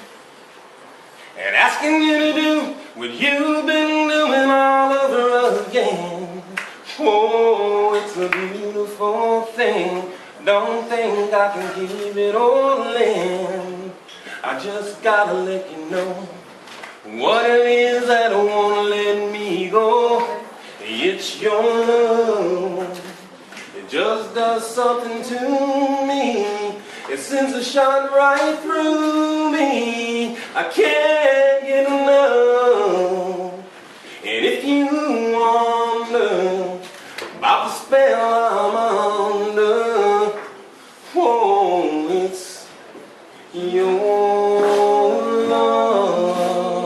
and asking you to do what you've been doing all over again. Oh, it's a beautiful thing. Don't think I can keep it all in. I just gotta let you know what it is that won't let me go. It's your love. It just does something to me. It sends a shot right through me. I can't get enough. And if you wonder about the spell I'm under, oh, it's your love.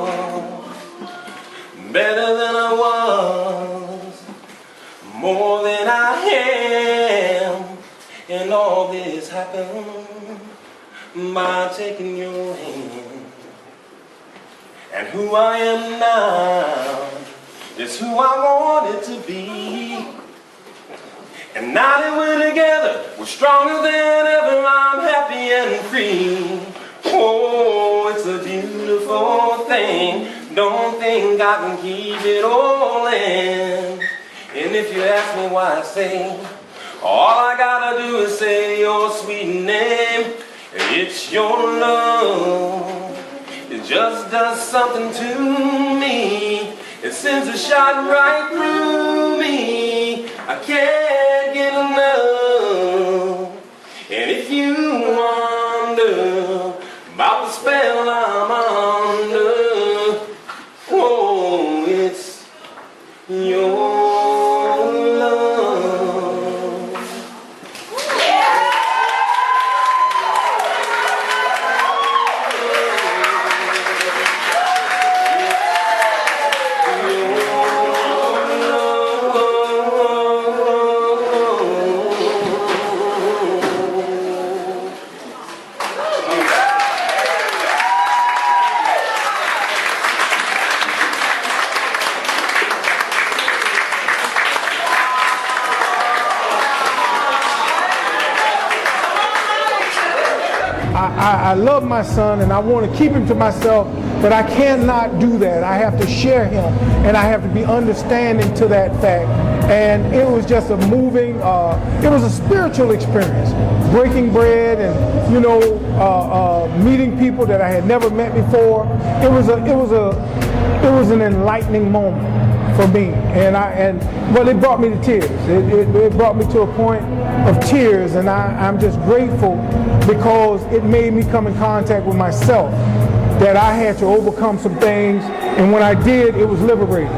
Better than I was, more than I am, and all this happened by taking your hand. And who I am now is who I wanted to be. And now that we're together, we're stronger than ever. I'm happy and free. Oh, it's a beautiful thing. Don't think I can keep it all in. if you ask me why I sing, all I gotta do is say your sweet name. It's your love, it just does something to me. It sends a shot right through me. I can't get enough. And if you wonder about the spell I'm under, oh, it's your I love my son and I want to keep him to myself, but I cannot do that. I have to share him and I have to be understanding to that fact. And it was just a moving, it was a spiritual experience. Breaking bread and, you know, meeting people that I had never met before. It was an enlightening moment for me. Well, it brought me to tears. It brought me to a point of tears, and I'm just grateful because it made me come in contact with myself, that I had to overcome some things, and when I did, it was liberating.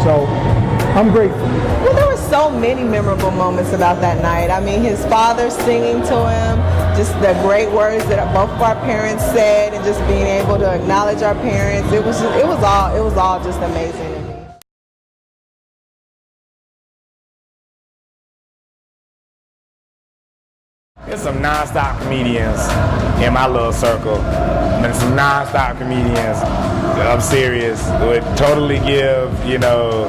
So I'm grateful. Well, there were so many memorable moments about that night. I mean, his father singing to him, just the great words that both of our parents said, and just being able to acknowledge our parents. It was all just amazing. There's some non-stop comedians in my little circle, and some non-stop comedians, I'm serious, would totally give, you know,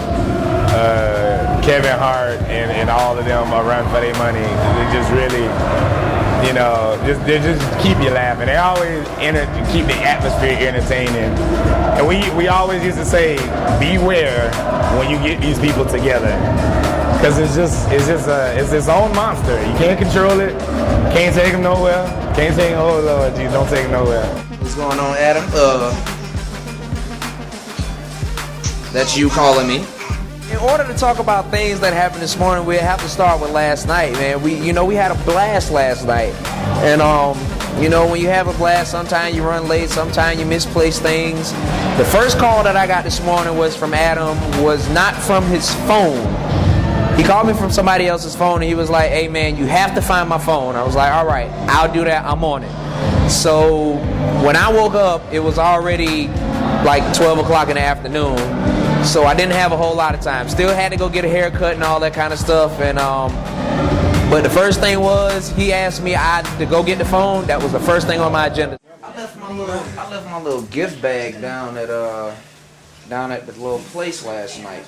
Kevin Hart and all of them a run for their money. They just really, you know, they just keep you laughing. They always keep the atmosphere entertaining. And we always used to say, beware when you get these people together. Because it's its own monster. You can't control it. Can't take him nowhere. Can't take him, oh Lord, geez, don't take him nowhere. What's going on, Adam? That's you calling me. In order to talk about things that happened this morning, we have to start with last night, man. We had a blast last night. And when you have a blast, sometimes you run late, sometimes you misplace things. The first call that I got this morning was from Adam, was not from his phone. He called me from somebody else's phone and he was like, hey man, you have to find my phone. I was like, all right, I'll do that, I'm on it. So when I woke up, it was already like 12 o'clock in the afternoon. So I didn't have a whole lot of time. Still had to go get a haircut and all that kind of stuff. And but the first thing was, he asked me to go get the phone. That was the first thing on my agenda. I left my little gift bag down at the little place last night.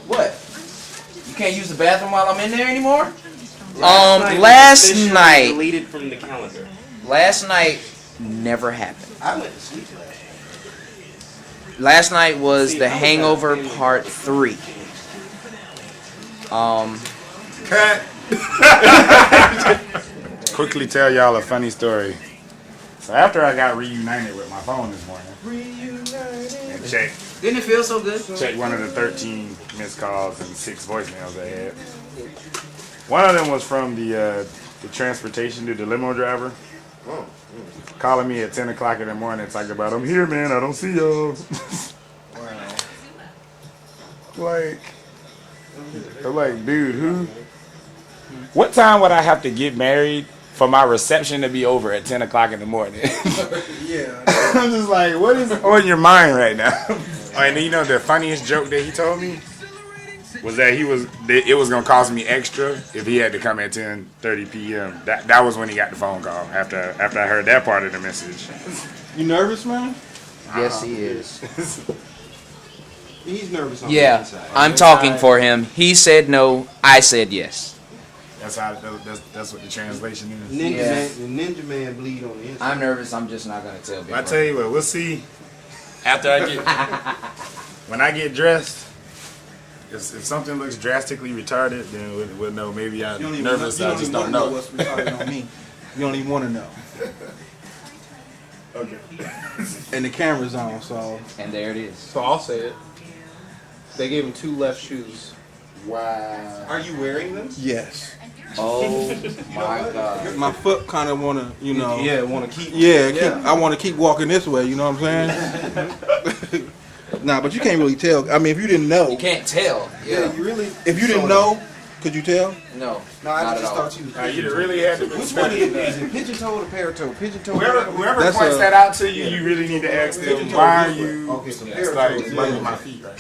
What? You can't use the bathroom while I'm in there anymore? Last night deleted from the calendar. Last night never happened. I went to sleep Last night was The Hangover Part 3. Cut. Quickly tell y'all a funny story. So after I got reunited with my phone this morning, and check. Didn't it feel so good? Check one of the 13 missed calls and 6 voicemails I had. One of them was from the transportation dude, the limo driver. Calling me at 10 o'clock in the morning, talking about, I'm here, man, I don't see y'all. I'm like, dude, who? What time would I have to get married for my reception to be over at 10 o'clock in the morning? Yeah. I'm just like, what is on your mind right now? And you know the funniest joke that he told me was that it was gonna cost me extra if he had to come at 10:30 p.m. That was when he got the phone call after I heard that part of the message. You nervous, man? Yes, he is. He's nervous on the inside. I'm talking for him. He said no, I said yes. That's what the translation is. Ninja man bleed on the inside. I'm nervous, I'm just not gonna tell people. I tell you what, we'll see after I get when I get dressed, if something looks drastically retarded, then we'll know. Maybe I'm nervous. I just don't know. What's retarded on me? You don't even want to know. Okay. And the camera's on, so. And there it is. So I'll say it. They gave him 2 left shoes. Wow. Are you wearing them? Yes. Oh my God. My foot kind of want to, you know. Yeah, want to keep. Yeah, I want to keep walking this way. You know what I'm saying? Nah, but you can't really tell. I mean, if you didn't know. You can't tell. Yeah, you really. If you didn't know, could you tell? No. No, I not just at all. thought you was. You really had to. Which one is it? Pigeon toe or pear toe? Pigeon toe. Whoever points that out to you, you really need to ask them, why are you? Okay, so It's pear like toe. burning my feet right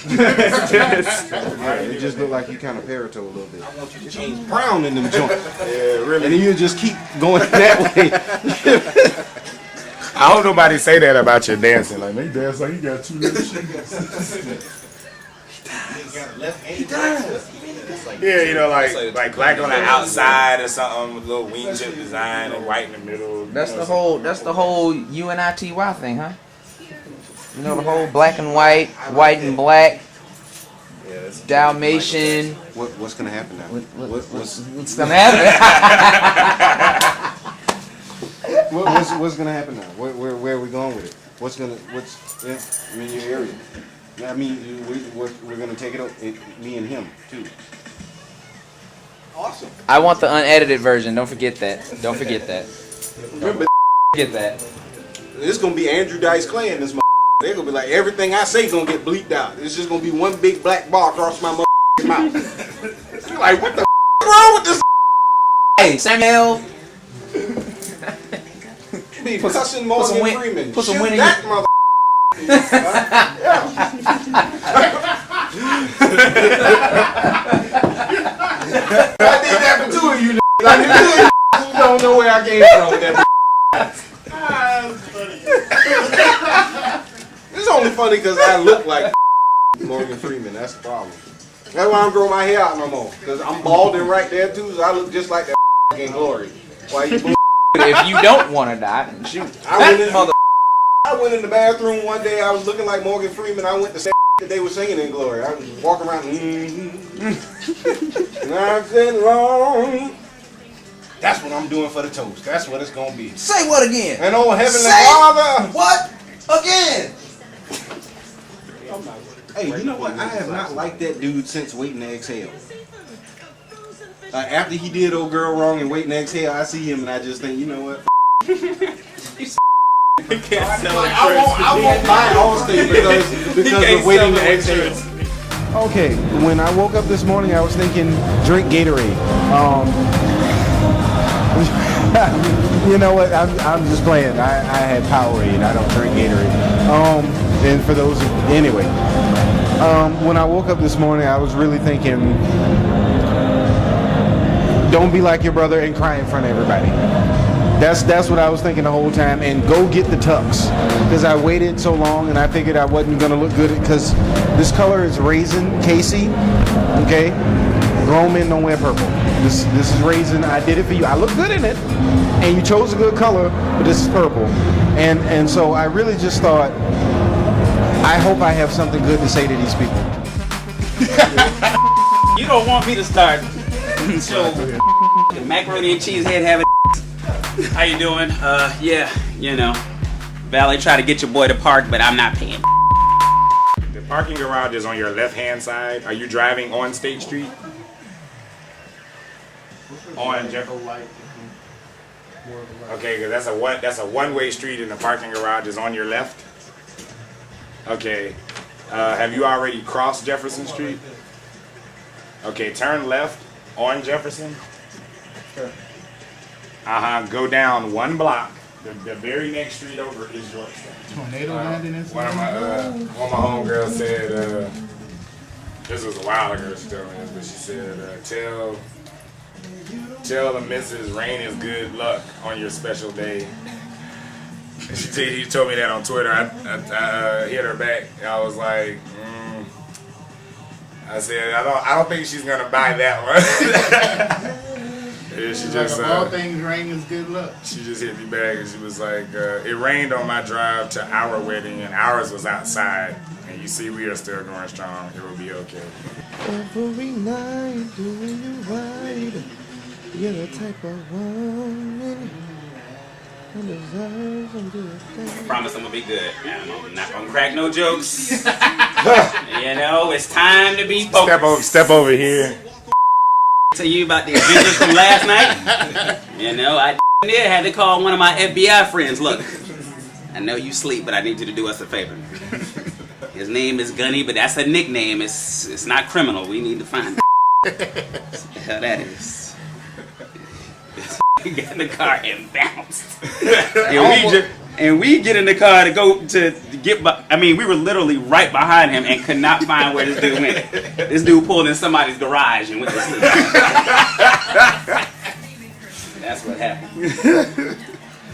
It just looked like you kind of pear toe a little bit. I want you to change brown in them joints. Yeah, really. And then you just keep going that way. I hope nobody say that about your dancing. Like, they dance like you got 2 little shoes. Yeah, you know, like black on the outside or something with a little wingtip design and white in the middle. That's the whole UNITY thing, huh? You know, the whole black and white, white and black, Dalmatian. What's gonna happen now? What's gonna happen? What's gonna happen now? Where are we going with it? I mean, your area. I mean, we're gonna take it up. Me and him too. Awesome. I want the unedited version. Don't forget that. Don't forget that. Remember, Forget that. it's gonna be Andrew Dice Clay in this. They're gonna be like everything I say gonna get bleeped out. It's just gonna be one big black bar across my mouth. You're like, what the wrong with this? Hey, Samuel. Be cussing Morgan Freeman. Put some Shoot wind in that your... mother. I did that for 2 of you. Like, you don't know where I came from with that. It's only funny because I look like Morgan Freeman. That's the problem. That's why I don't grow my hair out no more. Because I'm balding right there too, so I look just like that in Glory. Why you If you don't want to die, then shoot. I went in the bathroom one day. I was looking like Morgan Freeman. I went to say that they were singing in Glory. I was walking around. Nothing wrong. That's what I'm doing for the toast. That's what it's gonna be. Say what again? And oh heavenly Say Father. what again? Hey, you know what? I have not liked that dude since Waiting to Exhale. After he did Old Girl Wrong and Waiting to Exhale, I see him and I just think, you know what? I won't buy Allstate because of Waiting to Exhale. Okay, when I woke up this morning, I was thinking, drink Gatorade. You know what? I'm just playing. I had Powerade. I don't drink Gatorade. And for those, anyway, when I woke up this morning, I was really thinking, don't be like your brother and cry in front of everybody. That's what I was thinking the whole time. And go get the tux, because I waited so long and I figured I wasn't gonna look good because this color is raisin, Kacy. Okay, grown men don't wear purple. This is raisin. I did it for you. I look good in it, and you chose a good color, but this is purple. And so I really just thought, I hope I have something good to say to these people. You don't want me to start. So, macaroni and cheese head having. How you doing? Yeah, you know, Valley tried to get your boy to park, but I'm not paying. The parking garage is on your left-hand side. Are you driving on State Street? On Jeff. Okay, because that's a one-way street, and the parking garage is on your left. Okay, have you already crossed Jefferson Street? Okay, turn left on Jefferson. Sure. Go down 1 block. The very next street over is Georgetown. Tornado landing and One of my homegirls said, this was a while ago she told me this, but she said, tell the Mrs. Rain is good luck on your special day. And she told me that on Twitter. I hit her back. And I was like, I said, I don't think she's gonna buy that one. Yeah, she Like just of all things, rain is good luck. she just hit me back and she was like, it rained on my drive to our wedding and ours was outside. And you see we are still going strong. It will be okay. Every night doing you right. You're the type of woman who deserves some good things. Promise I'm gonna be good. I'm not gonna crack no jokes. You know, it's time to be focused. Step over here. Tell you about the adventures from last night. You know, I had to call one of my FBI friends. Look, I know you sleep, but I need you to do us a favor. His name is Gunny, but that's a nickname. It's not criminal. We need to find what the hell that is. We got in the car and bounced. And we get in the car to go to get. I mean, we were literally right behind him and could not find where this dude went. This dude pulled in somebody's garage and went to sleep. That's what happened.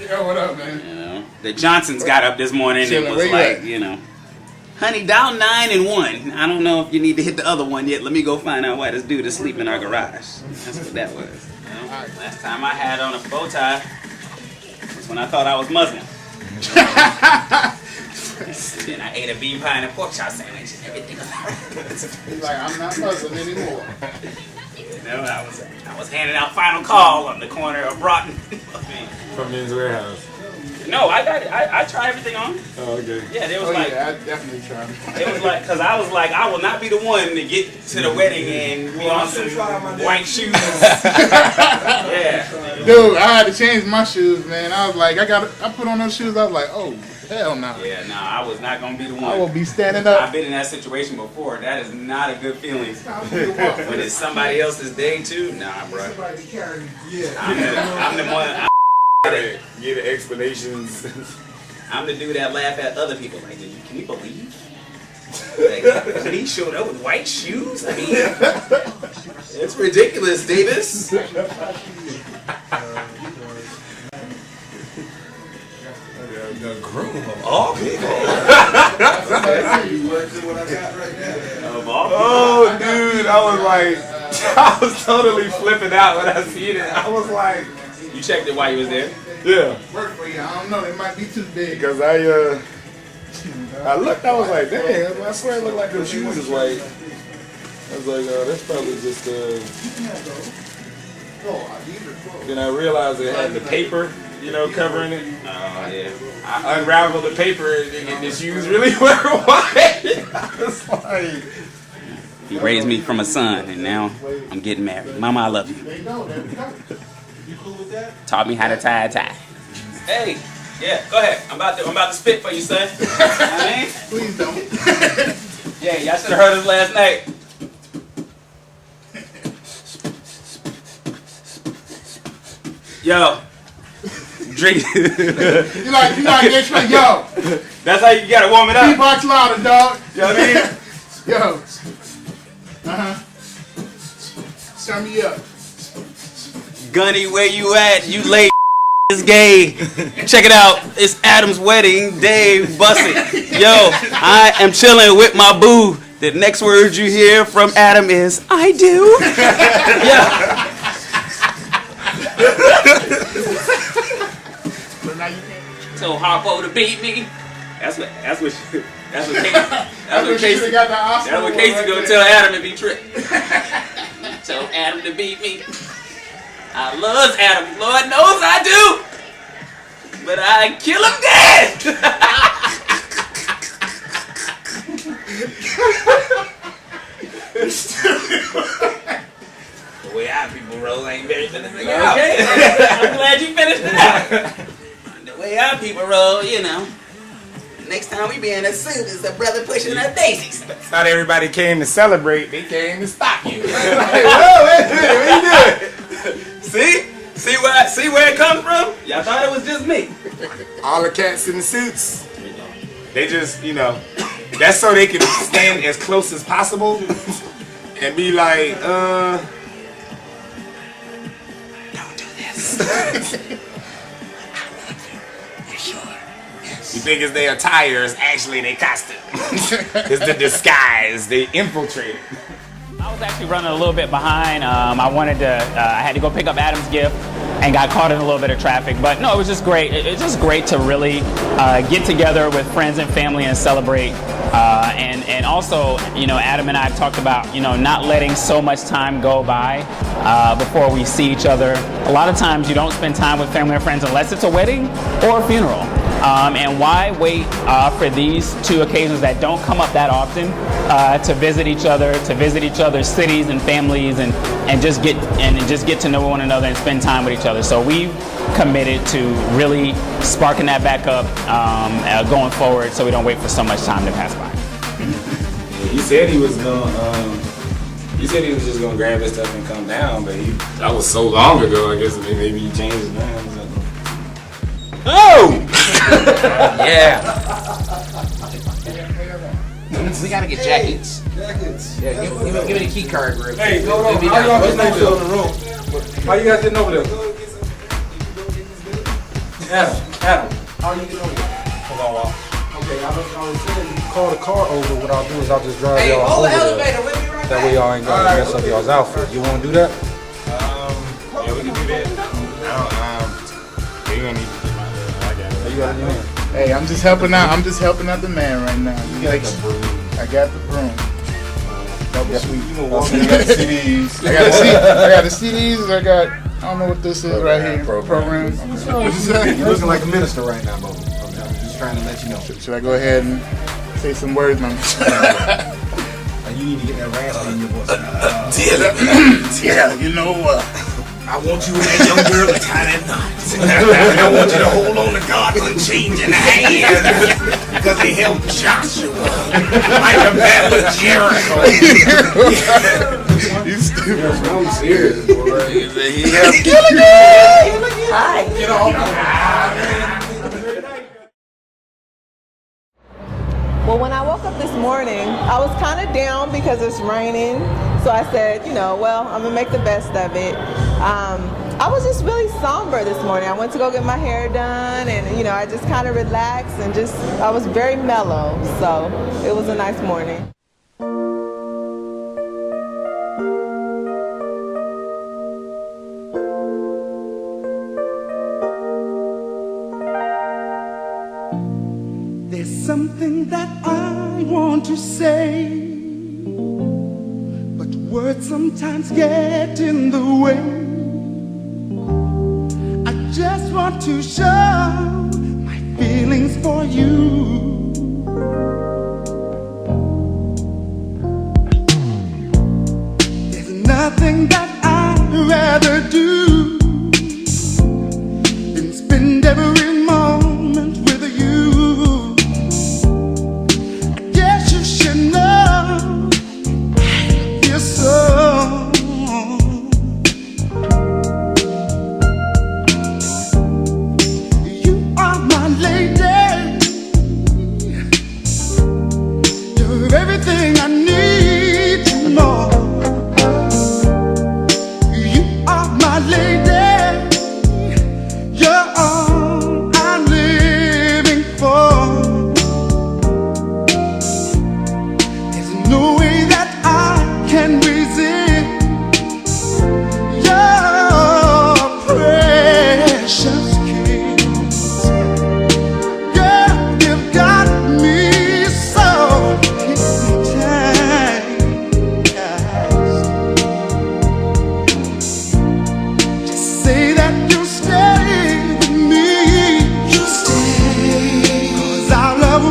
Yo, what up, man? You know, the Johnsons got up this morning Chilling, and where was you like, at? you know, honey, dial 9 and 1. I don't know if you need to hit the other one yet. Let me go find out why this dude is sleeping in our garage. That's what that was. You know, last time I had on a bow tie was when I thought I was Muslim. Then I ate a bean pie and a pork chop sandwich and everything was alright. He's like, I'm not Muslim anymore. You know, I was handing out final call on the corner of Broughton. From Men's Warehouse. No, I got it. I tried everything on. Oh, okay. Yeah, there was like. Yeah, I definitely tried. It was like, cause I was like, I will not be the one to get to the wedding and be on some white shoes. Yeah. Dude, I had to change my shoes, man. I was like, I put on those shoes. I was like, oh, hell no. Yeah, no, I was not gonna be the one. I will be standing up. I've been in that situation before. That is not a good feeling. When it's somebody else's day too, nah, bro. I'm the one. Get the explanations. I'm the dude that laugh at other people. Like, can you believe? Like, when he showed up with white shoes? I mean, it's ridiculous, Davis. The groom of all people. Oh, dude, I was totally flipping out when I seen it. I was like, you checked it while you was there? Yeah. Work for you. I don't know. It might be too big. Because I looked, I was like, dang, I swear it looked like her shoes was white. I was like, that's probably just Then I realized it had the paper, covering it. Oh, yeah. I unraveled the paper and the shoes really were white. I was like... He raised me from a son, and now I'm getting married. Mama, I love you. Taught me how to tie a tie. Hey, yeah, go ahead. I'm about to spit for you, son. You know what I mean? Please don't. Yeah, y'all should have heard us last night. Yo, drink. You like get straight, yo. That's how you gotta warm it up. Beatbox louder, dog. You know what I mean? Yo. Turn me up. Gunny, where you at? You late is gay. Check it out. It's Adam's wedding day. Bust it. Yo, I am chilling with my boo. The next word you hear from Adam is, I do. Yeah. So Harpo to beat me. That's what Kacy gonna tell Adam if he tripped. Tell Adam to beat me. I love Adam. Lord knows I do. But I kill him dead. The way our people roll ain't very finished out. Okay. I'm glad you finished it out. The way our people roll, Next time we be in a suit, is a brother pushing our daisies. Not everybody came to celebrate. They came to stop you. Like, whoa, wait a minute, what are you doing? See where it comes from? Y'all thought it was just me. All the cats in the suits, they just, that's so they can stand as close as possible and be like, don't do this. You think it's their attire, it's actually their costume. It's the disguise. They infiltrated. I was actually running a little bit behind. I had to go pick up Adam's gift and got caught in a little bit of traffic. But no, it was just great. It's just great to really get together with friends and family and celebrate. And also, Adam and I have talked about, not letting so much time go by before we see each other. A lot of times you don't spend time with family or friends unless it's a wedding or a funeral. And why wait for these two occasions that don't come up that often to visit each other's cities and families, and just get to know one another and spend time with each other. So we've committed to really sparking that back up going forward, so we don't wait for so much time to pass by. He said he was gonna. He said he was just gonna grab his stuff and come down, but that was so long ago. I guess maybe he changed his mind. Oh! Yeah. We gotta get jackets. Yeah, give me the key card, bro. Hey, hold on. How y'all getting over there in the room? How you guys getting over there? Adam, how you getting over there? Hold on, Walt. Okay, I was saying you can call the car over. What I'll do is I'll just drive y'all over there. That way y'all ain't gonna mess up y'all's outfit. You wanna do that? Yeah, we can do that. You're gonna need to get my You gotta do that. Hey, I'm just helping out. I'm just helping out the man right now. I got the broom. Double sweet. You got the CDs. I got the CDs. I don't know what this is right here. Program. You're looking like a minister right now, Bo. I'm just trying to let you know. Should I go ahead and say some words, man? You need to get that raspy in your voice. Yeah, you know what? I want you and that young girl to tie that knot. I want you to hold on to God unchanging hand because they helped Joshua like the battle of Jericho. You stupid. I'm serious, boy. He helped killing it. Hi. Get off. Well, when I woke up this morning, I was kind of down because it's raining. So I said, well, I'm going to make the best of it. I was just really somber this morning. I went to go get my hair done, and, I just kind of relaxed and I was very mellow. So it was a nice morning. There's something that I want to say, but words sometimes get in the way. I just want to show my feelings for you. There's nothing that I'd rather do than spend every moment with you. Everything I need to know. You are my lady. You're all I'm living for. There's no way that I can resist your precious kiss. Girl, you've got me so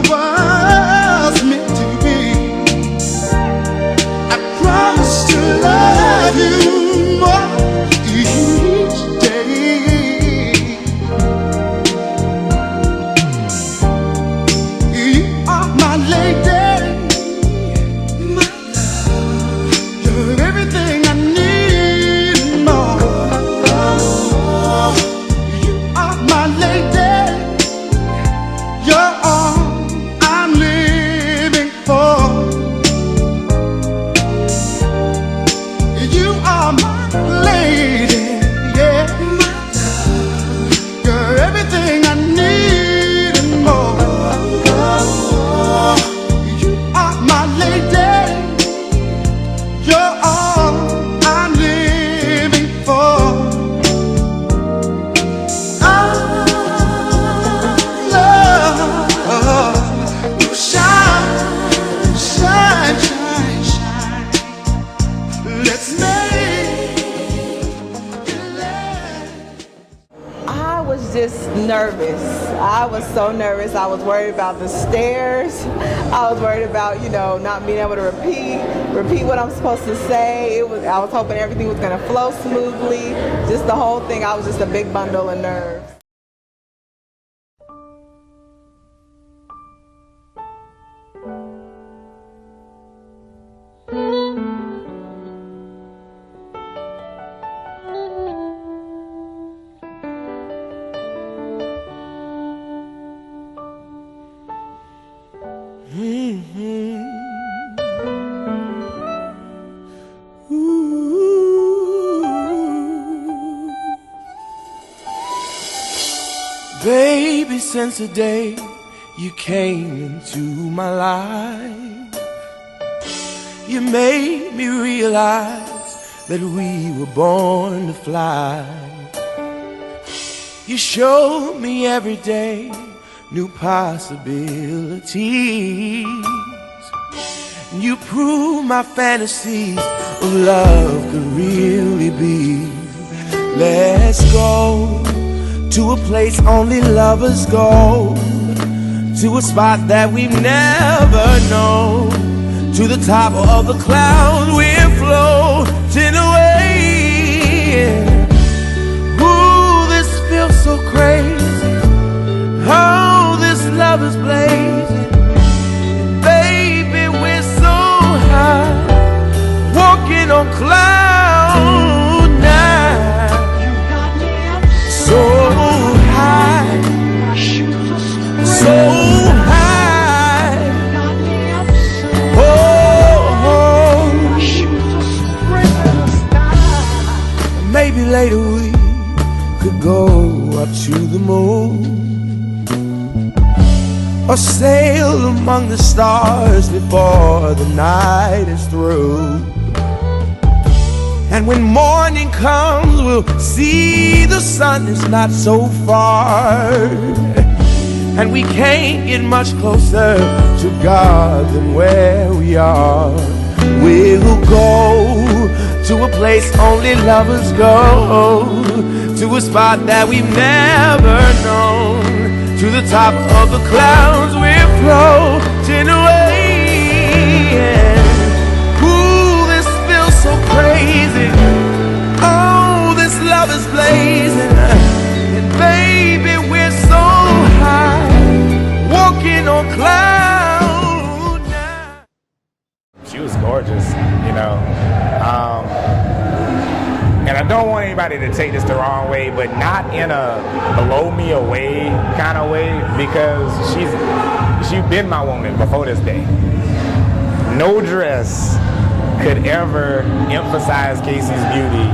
was meant to be. I promise to nervous. I was so nervous. I was worried about the stairs. I was worried about, not being able to repeat what I'm supposed to say. I was hoping everything was going to flow smoothly. Just the whole thing, I was just a big bundle of nerves. Baby, since the day you came into my life, you made me realize that we were born to fly. You showed me every day new possibilities. You proved my fantasies of love could really be. Let's go to a place only lovers go, to a spot that we've never known, to the top of the clouds we're floating away. Ooh, this feels so crazy. Oh, this love is blazing. And baby, we're so high, walking on cloud nine. So high, so high. Oh, maybe later we could go up to the moon, or sail among the stars before the night is through. And when morning comes, we'll see the sun is not so far, and we can't get much closer to God than where we are. We'll go to a place only lovers go, to a spot that we've never known, to the top of the clouds we're floating away. Ooh, this feels so crazy. Oh, this love is blazing, and baby, we're so high, walking on cloud nine. She was gorgeous, and I don't want anybody to take this the wrong way, but not in a blow me away kind of way, because she's been my woman before this day. No dress could ever emphasize Kacy's beauty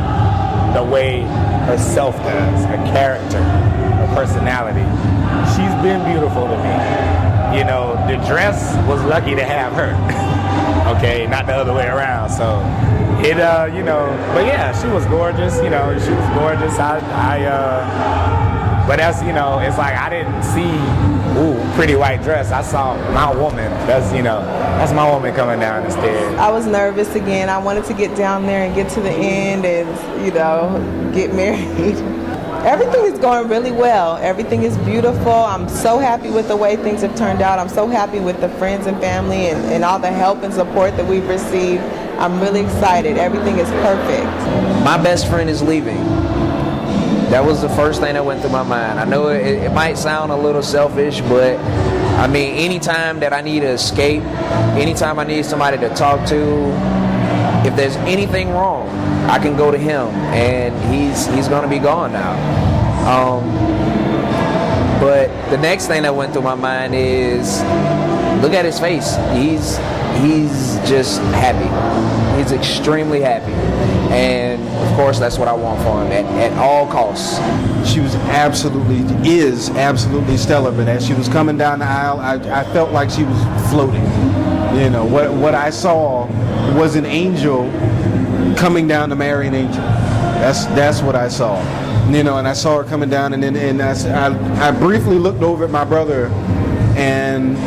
the way herself does, her character, her personality. She's been beautiful to me. The dress was lucky to have her. Okay, not the other way around. So it, but yeah, she was gorgeous. She was gorgeous. But that's, it's like I didn't see, pretty white dress. I saw my woman. That's my woman coming down instead. I was nervous again. I wanted to get down there and get to the end and, get married. Everything is going really well. Everything is beautiful. I'm so happy with the way things have turned out. I'm so happy with the friends and family and all the help and support that we've received. I'm really excited. Everything is perfect. My best friend is leaving. That was the first thing that went through my mind. I know it might sound a little selfish, but I mean, anytime that I need to escape, anytime I need somebody to talk to, if there's anything wrong, I can go to him, and he's gonna be gone now. But the next thing that went through my mind is, look at his face. He's just happy. He's extremely happy, and of course that's what I want for him at all costs. She is absolutely stellar, but as she was coming down the aisle, I felt like she was floating. What I saw was an angel coming down to marry an angel. That's what I saw. And I saw her coming down, and then I briefly looked over at my brother, and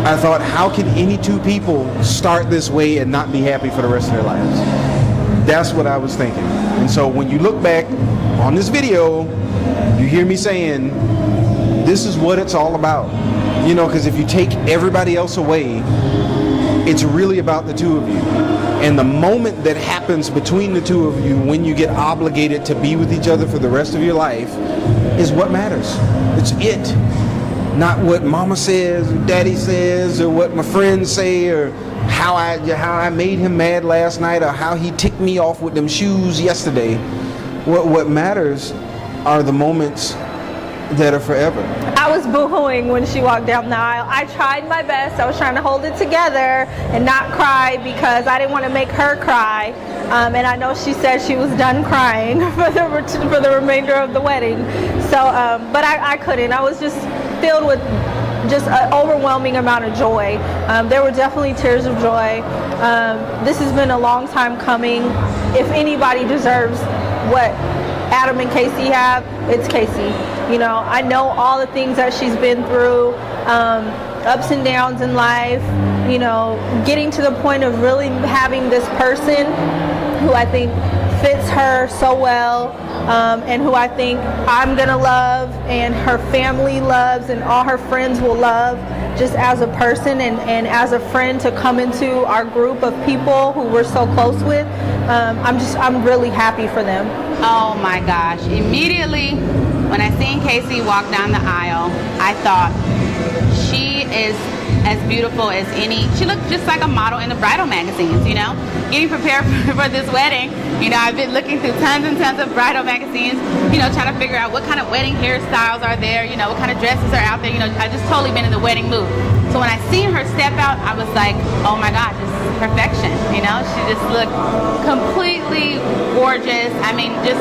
I thought, how can any two people start this way and not be happy for the rest of their lives? That's what I was thinking. And so when you look back on this video, You hear me saying, this is what it's all about. You know, because if you take everybody else away, it's really about the two of you. And the moment that happens between the two of you when you get obligated to be with each other for the rest of your life is what matters. It's it. Not what mama says, or daddy says, or what my friends say, or how I made him mad last night, or how he ticked me off with them shoes yesterday. What matters are the moments that are forever. I was boo-hooing when she walked down the aisle. I tried my best. I was trying to hold it together and not cry because I didn't want to make her cry. And I know she said she was done crying for the remainder of the wedding. So, but I couldn't. I was just filled with just an overwhelming amount of joy. There were definitely tears of joy. This has been a long time coming. If anybody deserves what Adam and Kacy have, it's Kacy. You know, I know all the things that she's been through, ups and downs in life, you know, getting to the point of really having this person who I think fits her so well, and who I think I'm gonna love and her family loves and all her friends will love just as a person and as a friend to come into our group of people who we're so close with. I'm really happy for them. Oh my gosh. Immediately when I seen Kacy walk down the aisle, I thought she is as beautiful as any. She looked just like a model in the bridal magazines, you know. Getting prepared for this wedding, you know, I've been looking through tons and tons of bridal magazines, you know, trying to figure out what kind of wedding hairstyles are there, you know, what kind of dresses are out there, you know. I just totally been in the wedding mood. So when I seen her step out, I was like, oh my God, this is perfection, you know. She just looked completely gorgeous. I mean, just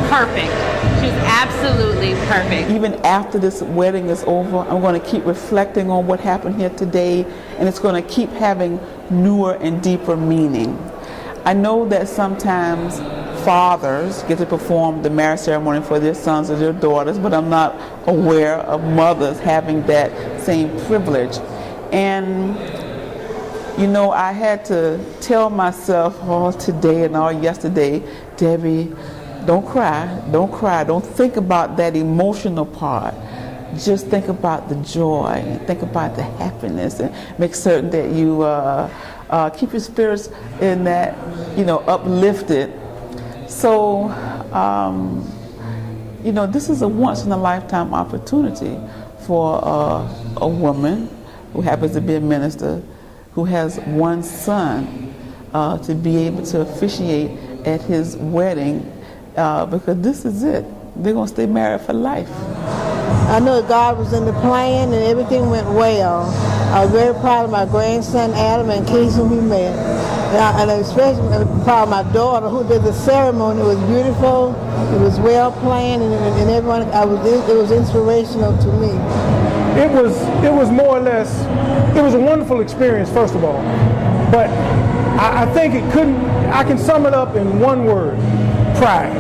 perfect. She was absolutely perfect. Even after this wedding is over, I'm going to keep reflecting on what happened here today, and it's going to keep having newer and deeper meaning. I know that sometimes fathers get to perform the marriage ceremony for their sons or their daughters, but I'm not aware of mothers having that same privilege. And you know, I had to tell myself all today and all yesterday, Debbie, don't cry, don't think about that emotional part. Just think about the joy, and think about the happiness, and make certain that you keep your spirits in that, you know, uplifted. So, you know, this is a once-in-a-lifetime opportunity for a woman who happens to be a minister, who has one son, to be able to officiate at his wedding, because this is it. They're going to stay married for life. I know God was in the plan and everything went well. I was very proud of my grandson Adam and Kacy who we met. And I'm especially proud of my daughter who did the ceremony. It was beautiful, it was well planned, and everyone, it was inspirational to me. It was more or less, it was a wonderful experience, first of all. But I think I can sum it up in one word: pride.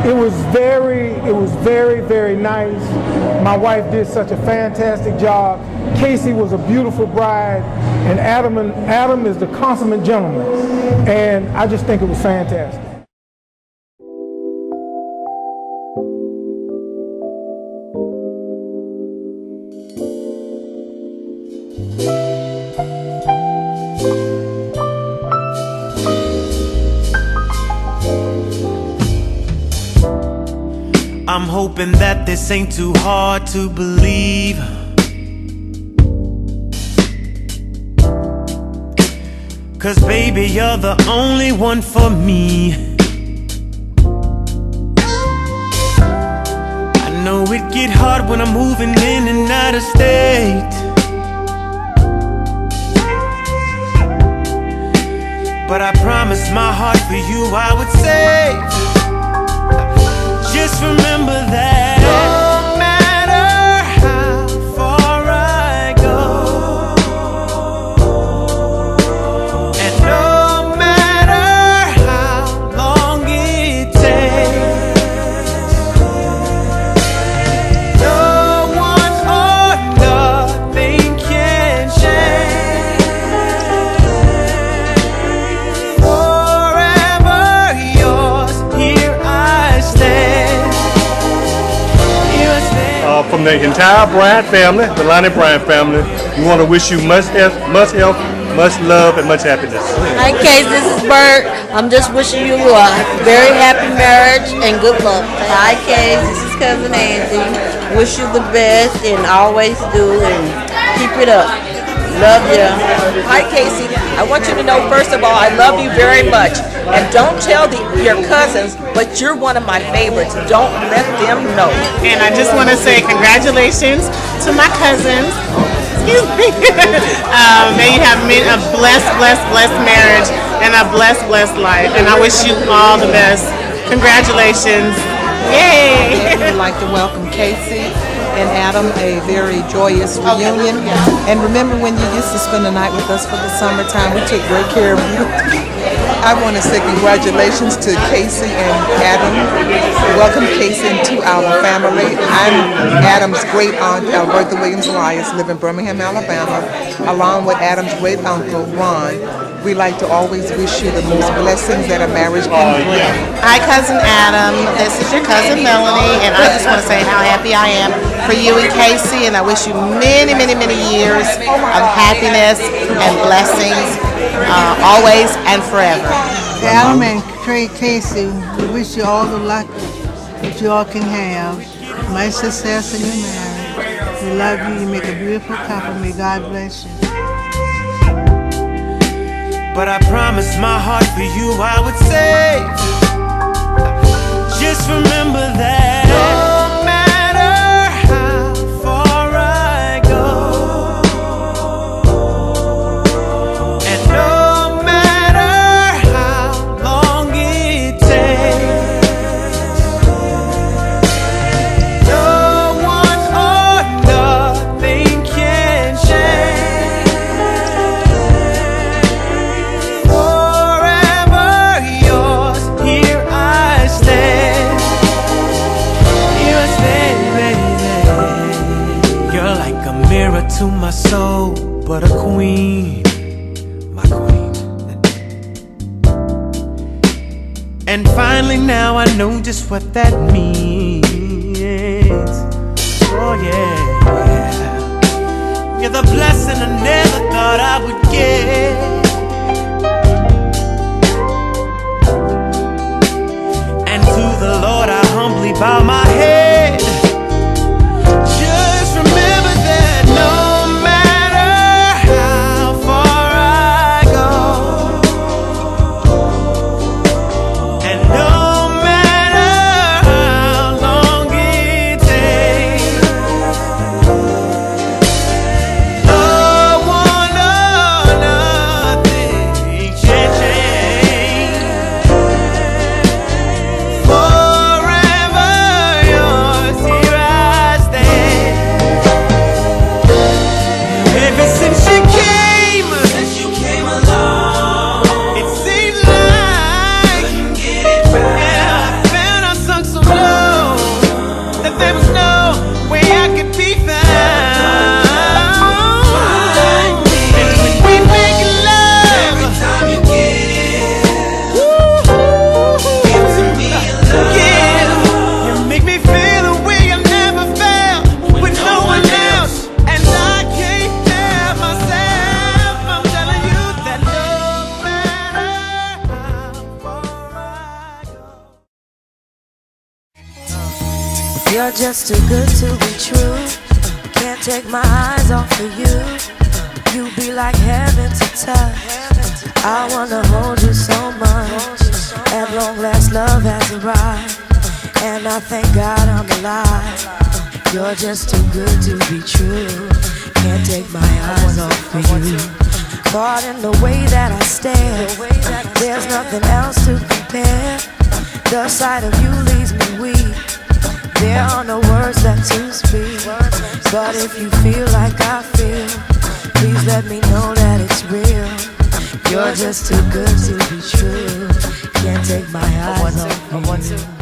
It was very, very nice. My wife did such a fantastic job. Kacy was a beautiful bride, and Adam is the consummate gentleman. And I just think it was fantastic. I'm hoping that this ain't too hard to believe. Cause baby, you're the only one for me. I know it get hard when I'm moving in and out of state, but I promise my heart for you I would save. Just remember that no matter how far I go, and no matter how long it takes, no one or nothing can change. Forever yours, here I stand. from the entire Bryant family, the Lonnie Bryant family. We want to wish you much health, much love, and much happiness. Hi, Kacy. This is Bert. I'm just wishing you a very happy marriage and good luck. Hi, Kacy. This is Cousin Angie. Wish you the best and always do, and keep it up. Love you. Hi, Kacy. I want you to know, first of all, I love you very much. And don't tell your cousins, but you're one of my favorites. Don't let them know. And I just want to say congratulations to my cousins. Excuse me. May you have a blessed marriage and a blessed life. And I wish you all the best. Congratulations. Yay! I'd like to welcome Kacy and Adam, a very joyous reunion. And remember when you used to spend the night with us for the summertime, we took great care of you. I want to say congratulations to Kacy and Adam. Welcome Kacy into our family. I'm Adam's great aunt, Alberta Williams Elias, live in Birmingham, Alabama, along with Adam's great uncle, Ron. We like to always wish you the most blessings that a marriage can bring. Hi, Cousin Adam. This is your cousin Melanie, and I just want to say how happy I am for you and Kacy, and I wish you many, many, many years of happiness and blessings, always and forever. Adam and Kacy, we wish you all the luck that you all can have. Much success in your marriage. We love you. You make a beautiful couple. May God bless you. But I promised my heart for you I would save. Just remember that no matter how far I go, and no matter how long it takes, no one or nothing can change. To my soul, but a queen, my queen. And finally now I know just what that means. Oh yeah, you're the blessing I never thought I would get. And to the Lord I humbly bow my head. You're just too good to be true. Can't take my eyes off of you. You be like heaven to touch. I wanna hold you so much. At long last love has arrived, and I thank God I'm alive. You're just too good to be true. Can't take my eyes off of you. Caught in the way that I stare, there's nothing else to compare. The sight of you leaves me weak. There are no words left to speak. But if you feel like I feel, please let me know that it's real. You're just too good to be true. Can't take my eyes off you.